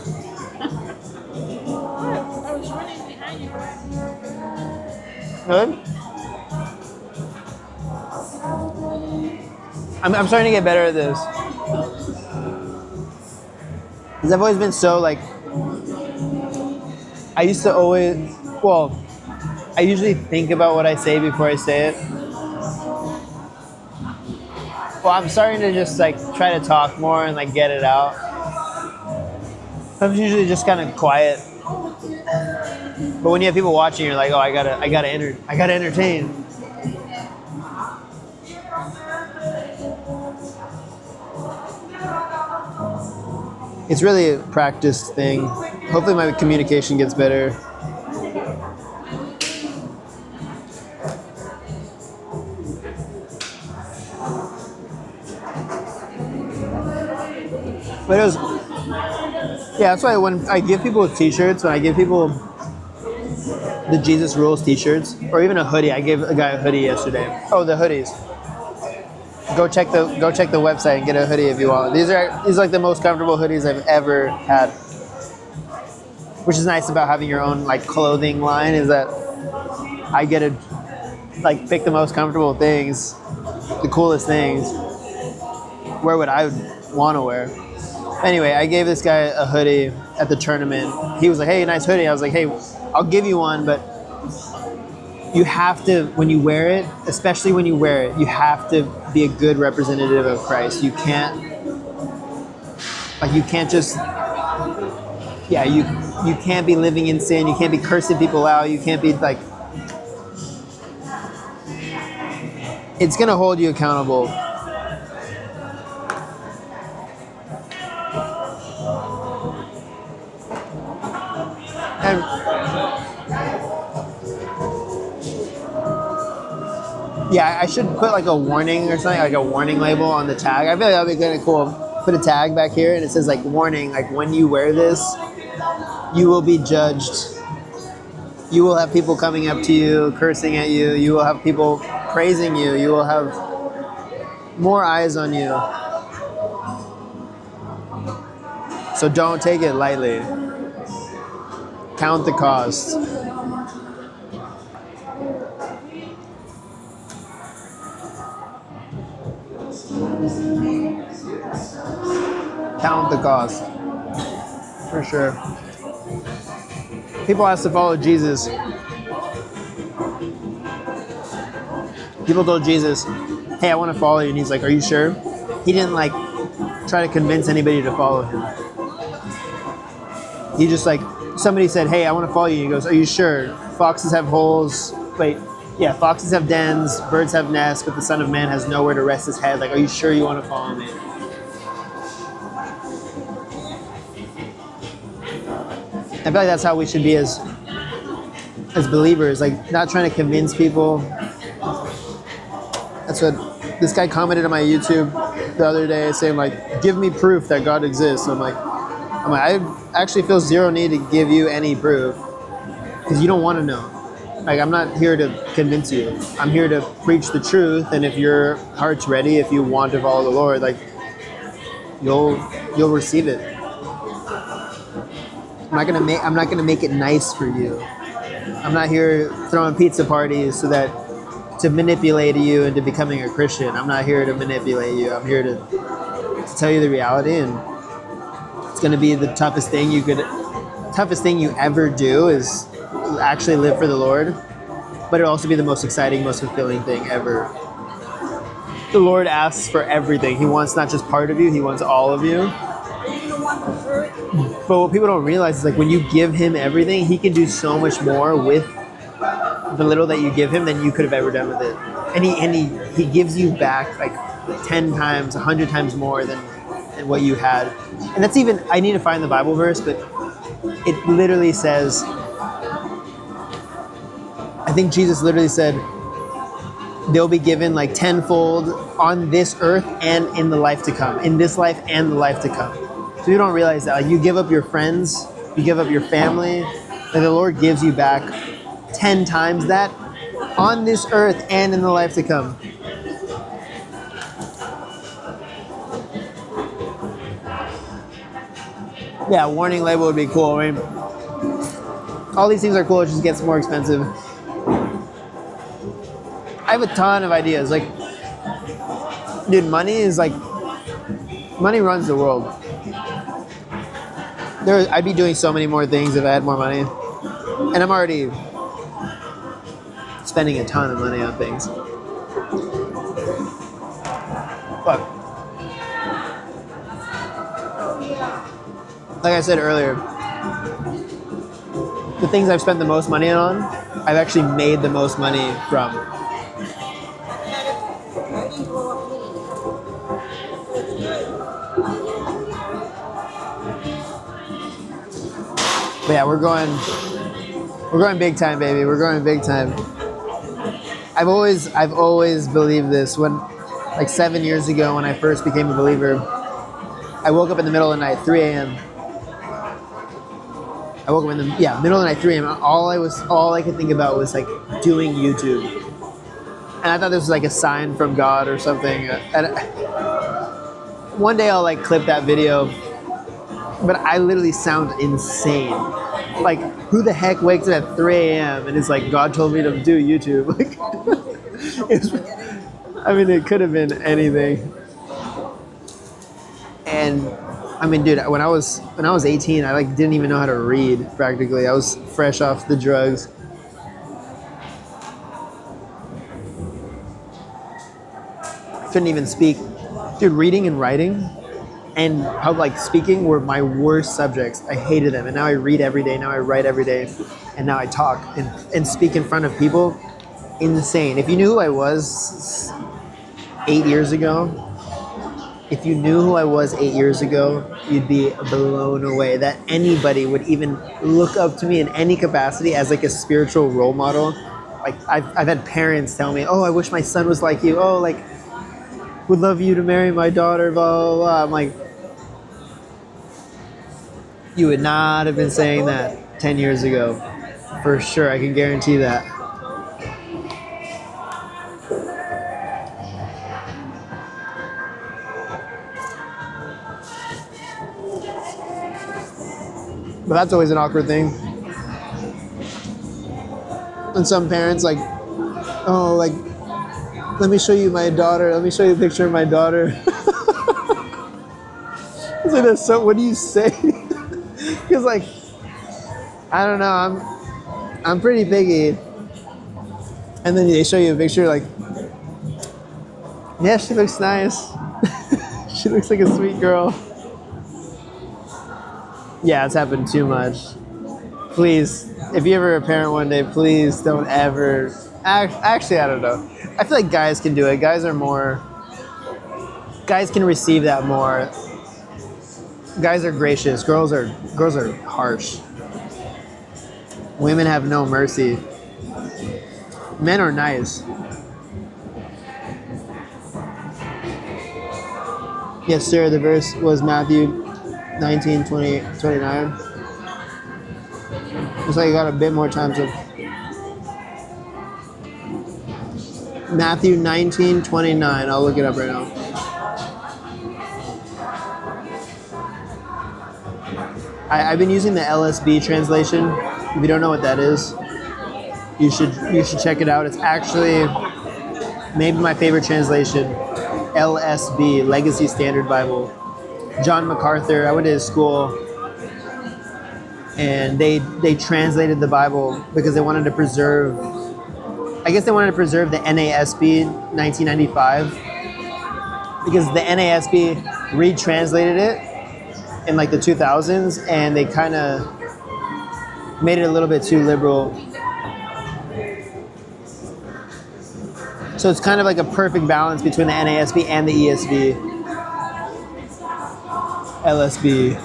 was running behind you. Good? I'm starting to get better at this. Because I've always been so like, I usually think about what I say before I say it. Well, I'm starting to just like try to talk more and like get it out. I'm usually just kind of quiet. But when you have people watching, you're like, oh, I gotta entertain. It's really a practice thing. Hopefully my communication gets better. But it was, yeah, that's why when I give people t-shirts, when I give people the Jesus Rules t-shirts, or even a hoodie, I gave a guy a hoodie yesterday. Oh, the hoodies. Go check the website and get a hoodie if you want. These are like the most comfortable hoodies I've ever had. Which is nice about having your own like clothing line, is that I get to like pick the most comfortable things, the coolest things. Where would I want to wear? Anyway, I gave this guy a hoodie at the tournament. He was like, hey, nice hoodie. I was like, hey, I'll give you one, but you have to, when you wear it, especially when you wear it, you have to be a good representative of Christ. You can't just, you can't be living in sin. You can't be cursing people out. You can't be like, it's going to hold you accountable. And yeah, I should put like a warning or something, like a warning label on the tag. I feel like that'd be kind of cool. Put a tag back here and it says like warning, like when you wear this, you will be judged. You will have people coming up to you, cursing at you. You will have people praising you. You will have more eyes on you. So don't take it lightly. Count the cost. Count the cost. For sure. People ask to follow Jesus. People told Jesus, hey, I want to follow you. And he's like, are you sure? He didn't like try to convince anybody to follow him. He just like, somebody said, hey, I want to follow you. He goes, are you sure? Foxes have holes. Foxes have dens, birds have nests, but the Son of Man has nowhere to rest his head. Like, are you sure you want to follow me? I feel like that's how we should be as believers, like not trying to convince people. That's what this guy commented on my YouTube the other day, saying like, give me proof that God exists. I'm like, I actually feel zero need to give you any proof because you don't want to know. Like, I'm not here to convince you. I'm here to preach the truth, and if your heart's ready, if you want to follow the Lord, like you'll receive it. I'm not gonna make it nice for you. I'm not here throwing pizza parties to manipulate you into becoming a Christian. I'm not here to manipulate you. I'm here to tell you the reality, and it's gonna be the toughest thing you ever do is actually live for the Lord, but it'll also be the most exciting, most fulfilling thing ever. The Lord asks for everything. He wants not just part of you, He wants all of you. But what people don't realize is like when you give Him everything, He can do so much more with the little that you give Him than you could have ever done with it. And he gives you back like 10 times, 100 times more than what you had. And that's even, I need to find the Bible verse, but it literally says, I think Jesus literally said, they'll be given like tenfold on this earth and in the life to come. In this life and the life to come. So you don't realize that. Like, you give up your friends, you give up your family, and the Lord gives you back 10 times that on this earth and in the life to come. Yeah, warning label would be cool. I mean, all these things are cool, it just gets more expensive. I have a ton of ideas. Like, dude, money runs the world. I'd be doing so many more things if I had more money. And I'm already spending a ton of money on things. But, like I said earlier, the things I've spent the most money on, I've actually made the most money from. But yeah, we're going big time, baby. We're going big time. I've always believed this. When, like 7 years ago, when I first became a believer, I woke up in the middle of the night, 3 a.m. I woke up in the middle of the night, 3 a.m. All I could think about was like doing YouTube, and I thought this was like a sign from God or something. And one day I'll like clip that video, but I literally sound insane. Like, who the heck wakes up at 3 a.m. and is like, God told me to do YouTube? Like, it could have been anything. And I mean, dude, when I was 18, I like didn't even know how to read practically. I was fresh off the drugs. Couldn't even speak. Dude, reading and writing and public speaking were my worst subjects. I hated them. And now I read every day. Now I write every day. And now I talk and speak in front of people. Insane. If you knew who I was 8 years ago, you'd be blown away that anybody would even look up to me in any capacity as like a spiritual role model. Like, I've had parents tell me, oh, I wish my son was like you. Oh, like, would love you to marry my daughter, blah, blah, blah. I'm like, you would not have been saying that 10 years ago. For sure, I can guarantee that. But that's always an awkward thing. And some parents like, oh, like, let me show you my daughter. Let me show you a picture of my daughter. It's like, that's so, what do you say? Because like, I don't know, I'm pretty picky. And then they show you a picture like, yeah, she looks nice. She looks like a sweet girl. Yeah, it's happened too much. Please, if you're ever a parent one day, please don't ever. Actually, I don't know. I feel like guys can do it. Guys can receive that more. Guys are gracious. Girls are harsh. Women have no mercy. Men are nice. Yes, sir. The verse was Matthew 19, 20, 29. Looks like you got a bit more time to. Matthew 19, 29. I'll look it up right now. I've been using the LSB translation. If you don't know what that is, you should check it out. It's actually maybe my favorite translation. LSB, Legacy Standard Bible. John MacArthur. I went to his school. and they translated the Bible because they wanted to preserve. I guess they wanted to preserve the NASB 1995 because the NASB retranslated it in like the 2000s, and they kind of made it a little bit too liberal. So it's kind of like a perfect balance between the NASB and the ESV, LSB.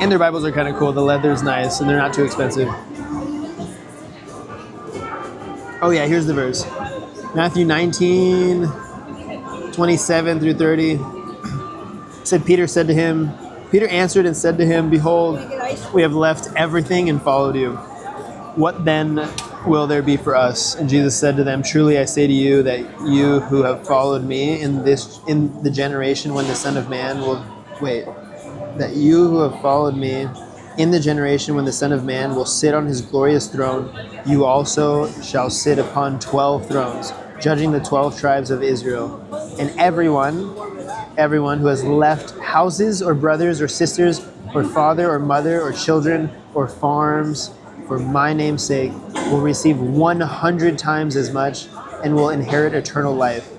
And their Bibles are kind of cool. The leather's nice, and they're not too expensive. Oh yeah, here's the verse. Matthew 19, 27 through 30. Said Peter answered and said to him, behold, we have left everything and followed you. What then will there be for us? And Jesus said to them, truly I say to you that you who have followed me in the generation when the Son of Man will that you who have followed me in the generation when the Son of Man will sit on his glorious throne, you also shall sit upon 12 thrones, judging the 12 tribes of Israel. And everyone who has left houses or brothers or sisters or father or mother or children or farms for my name's sake will receive 100 times as much and will inherit eternal life.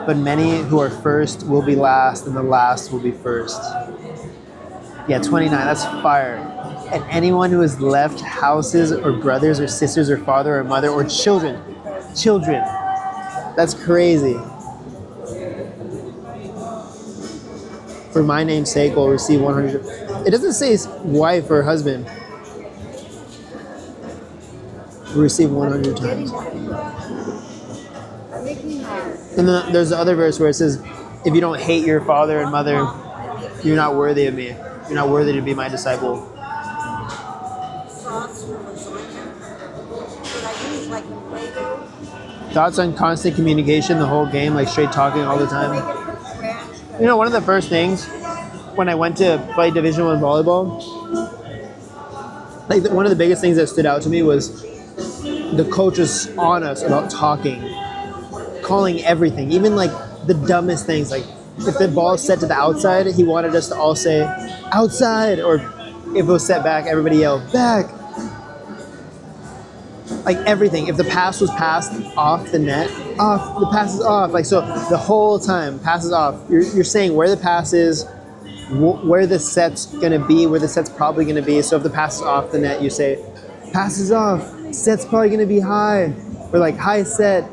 But many who are first will be last, and the last will be first. Yeah, 29, that's fire. And anyone who has left houses or brothers or sisters or father or mother or children, that's crazy. For my name's sake will receive 100. It doesn't say wife or husband. Will receive 100 times. And then there's the other verse where it says, if you don't hate your father and mother, you're not worthy of me. You're not worthy to be my disciple. Thoughts on constant communication, the whole game, like straight talking all the time. You know, one of the first things when I went to play Division I volleyball, like one of the biggest things that stood out to me was the coach was on us about talking, calling everything, even like the dumbest things. Like if the ball is set to the outside, he wanted us to all say outside, or if it was set back, everybody yelled back. Like everything. If the pass was passed off the net, off, the pass is off. Like so, the whole time pass is off. You're saying where the pass is, where the set's gonna be, where the set's probably gonna be. So if the pass is off the net, you say pass is off. Set's probably gonna be high, or like high set.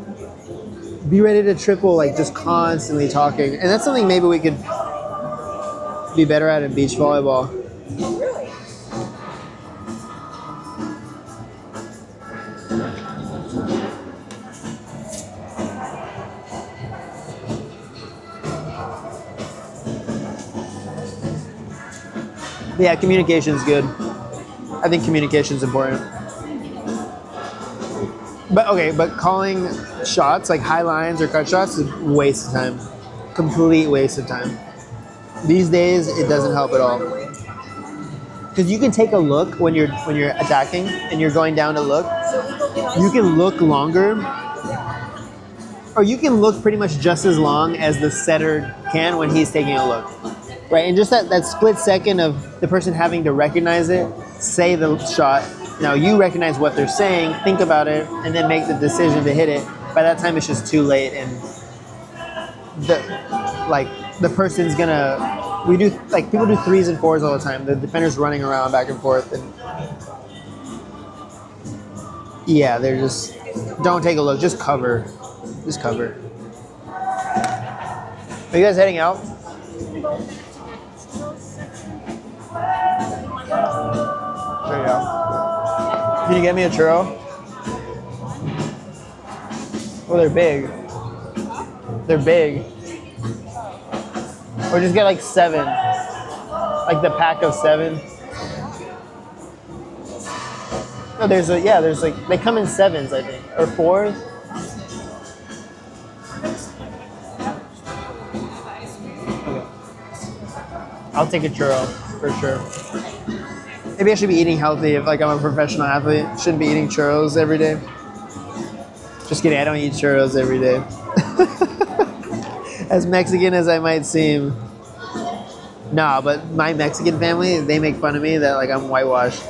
Be ready to triple. Like just constantly talking, and that's something maybe we could be better at in beach volleyball. Yeah, communication's good. I think communication's important. But calling shots, like high lines or cut shots, is a waste of time. Complete waste of time. These days, it doesn't help at all. Because you can take a look when you're attacking and you're going down to look. You can look longer, or you can look pretty much just as long as the setter can when he's taking a look. Right, and just that split second of the person having to recognize it, say the shot. Now you recognize what they're saying, think about it, and then make the decision to hit it. By that time, it's just too late, and the person's gonna. People do 3s and 4s all the time. The defender's running around back and forth, and yeah, they're just don't take a look. Just cover. Just cover. Are you guys heading out? There you go. Can you get me a churro? Oh, they're big. They're big. Or just get like 7. Like the pack of 7. No, there's like, they come in 7s, I think. Or 4s. Okay. I'll take a churro, for sure. Maybe I should be eating healthy if like I'm a professional athlete. Shouldn't be eating churros every day. Just kidding, I don't eat churros every day. As Mexican as I might seem. Nah, but my Mexican family, they make fun of me that like I'm whitewashed.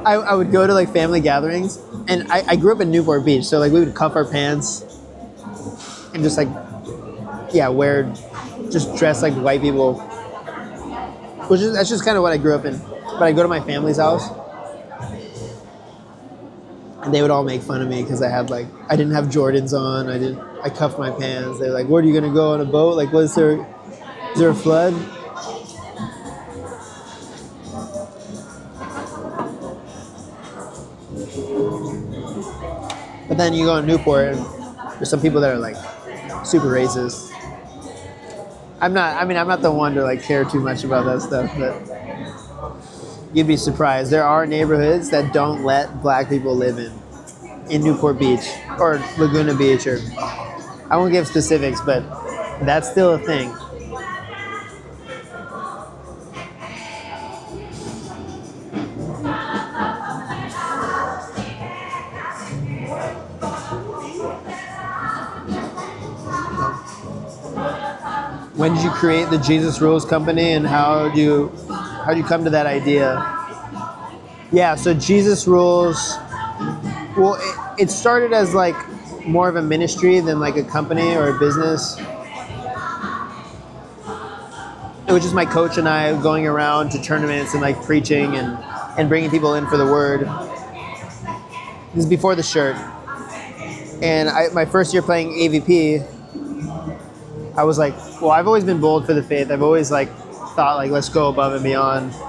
I would go to like family gatherings, and I grew up in Newport Beach, so like we would cuff our pants and just like, yeah, just dress like white people, that's just kind of what I grew up in. But I go to my family's house, and they would all make fun of me because I didn't have Jordans on, I cuffed my pants. They're like, "Where are you gonna go on a boat? Like, is there a flood?" But then you go in Newport, and there's some people that are like super racist. I'm not the one to like care too much about that stuff, but you'd be surprised. There are neighborhoods that don't let black people live in Newport Beach or Laguna Beach, or I won't give specifics, but that's still a thing. When did you create the Jesus Rules company, and how do you come to that idea? Yeah, so Jesus Rules, well, it started as like more of a ministry than like a company or a business. It was just my coach and I going around to tournaments and like preaching and bringing people in for the word. This is before the shirt. And my first year playing AVP, I was like, well, I've always been bold for the faith. I've always like thought like, let's go above and beyond. So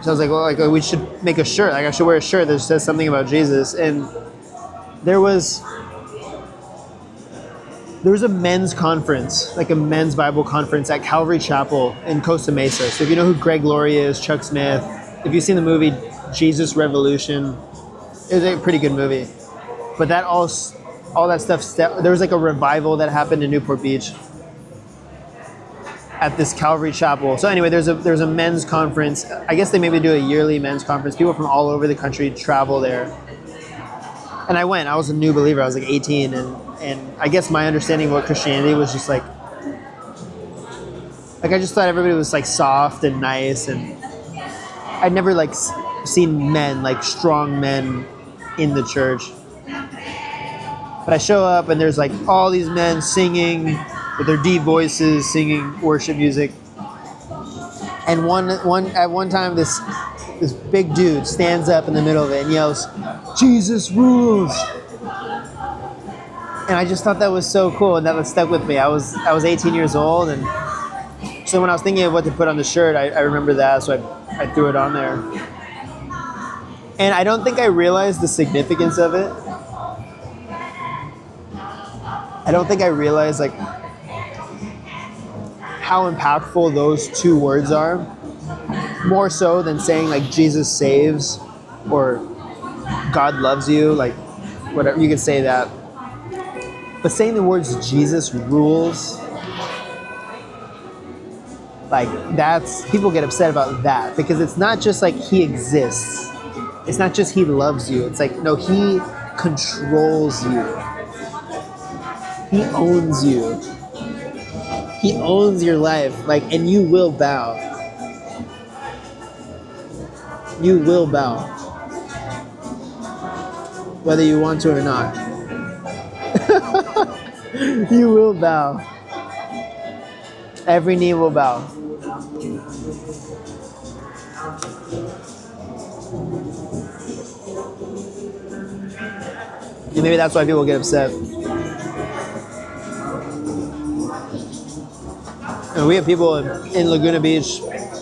I was like, well, like we should make a shirt. Like I should wear a shirt that says something about Jesus. And there was a men's conference, like a men's Bible conference at Calvary Chapel in Costa Mesa. So if you know who Greg Laurie is, Chuck Smith, if you've seen the movie Jesus Revolution, it was a pretty good movie. But that all that stuff, there was like a revival that happened in Newport Beach at this Calvary Chapel. So anyway, there's a men's conference. I guess they maybe do a yearly men's conference. People from all over the country travel there. And I went. I was a new believer. I was like 18, and I guess my understanding of what Christianity was just like I just thought everybody was like soft and nice, and I'd never like seen men, like strong men in the church. But I show up and there's like all these men singing with their deep voices, singing worship music. And at one time this big dude stands up in the middle of it and yells, "Jesus rules!" And I just thought that was so cool, and that stuck with me. I was 18 years old, and so when I was thinking of what to put on the shirt, I remember that, so I threw it on there. And I don't think I realized the significance of it. I don't think I realized like how impactful those two words are, more so than saying like Jesus saves or God loves you, like whatever, you could say that. But saying the words Jesus rules, like people get upset about that, because it's not just like he exists. It's not just he loves you. It's like, no, he controls you. He owns you. He owns your life, like, and you will bow. You will bow. Whether you want to or not. You will bow. Every knee will bow. And maybe that's why people get upset. And we have people in Laguna Beach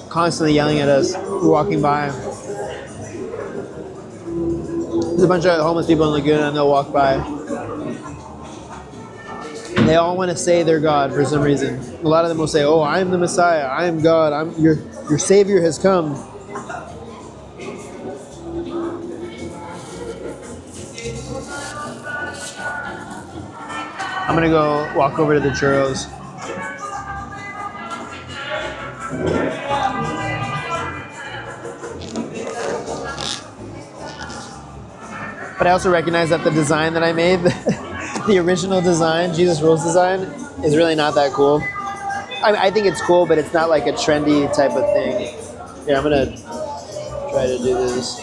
constantly yelling at us, walking by. There's a bunch of homeless people in Laguna, and they'll walk by. And they all want to say they're God for some reason. A lot of them will say, "Oh, I am the Messiah. I am God. Your Savior has come." I'm gonna go walk over to the churros. But I also recognize that the design that I made, the original design, Jesus Rules design, is really not that cool. I think it's cool, but it's not like a trendy type of thing. Yeah, I'm gonna try to do this.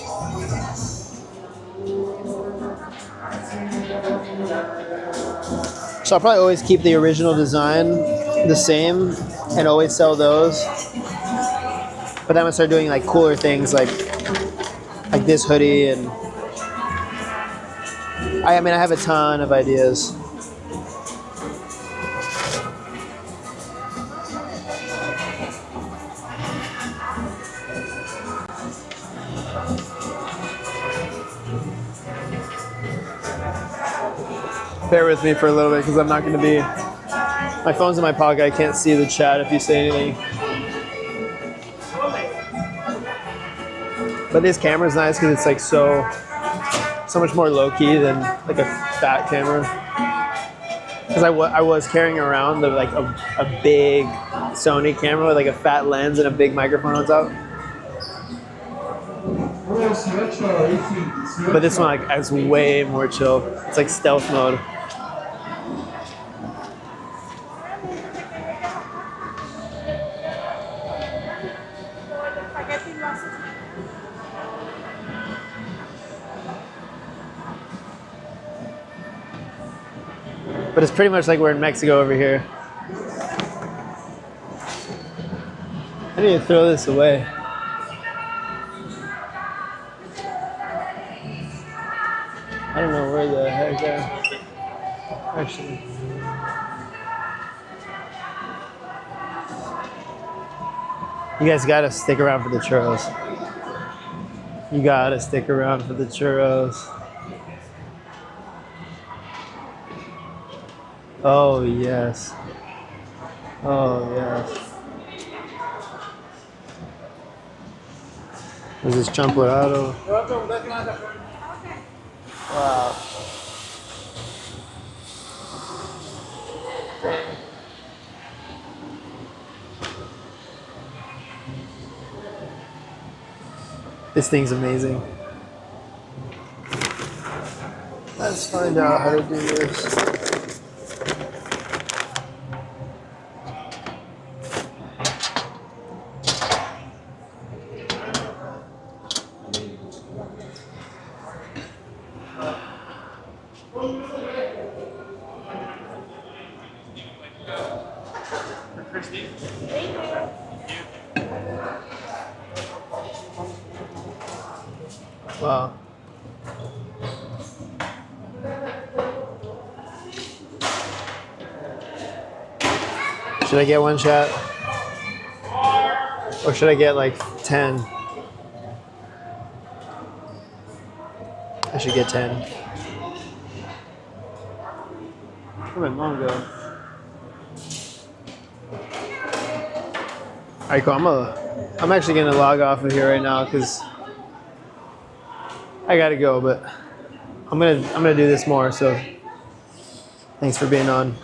So I'll probably always keep the original design the same and always sell those. But then I'm gonna start doing like cooler things like this hoodie, and I mean I have a ton of ideas. Bear with me for a little bit because I'm not going to be. My phone's in my pocket. I can't see the chat if you say anything. But this camera's nice because it's like so much more low key than like a fat camera. Because I was carrying around like a big Sony camera with like a fat lens and a big microphone on top. But this one like is way more chill. It's like stealth mode. But it's pretty much like we're in Mexico over here. I need to throw this away. I don't know where the heck actually. You guys gotta stick around for the churros. You gotta stick around for the churros. Oh yes. Oh yes. There's this champurrado. Wow. This thing's amazing. Let's find out how to do this. Wow. Should I get one shot? Or should I get like 10? I should get 10. Where'd my mom go? Alright, cool. I'm actually gonna log off of here right now because I gotta go, but I'm gonna do this more, so thanks for being on.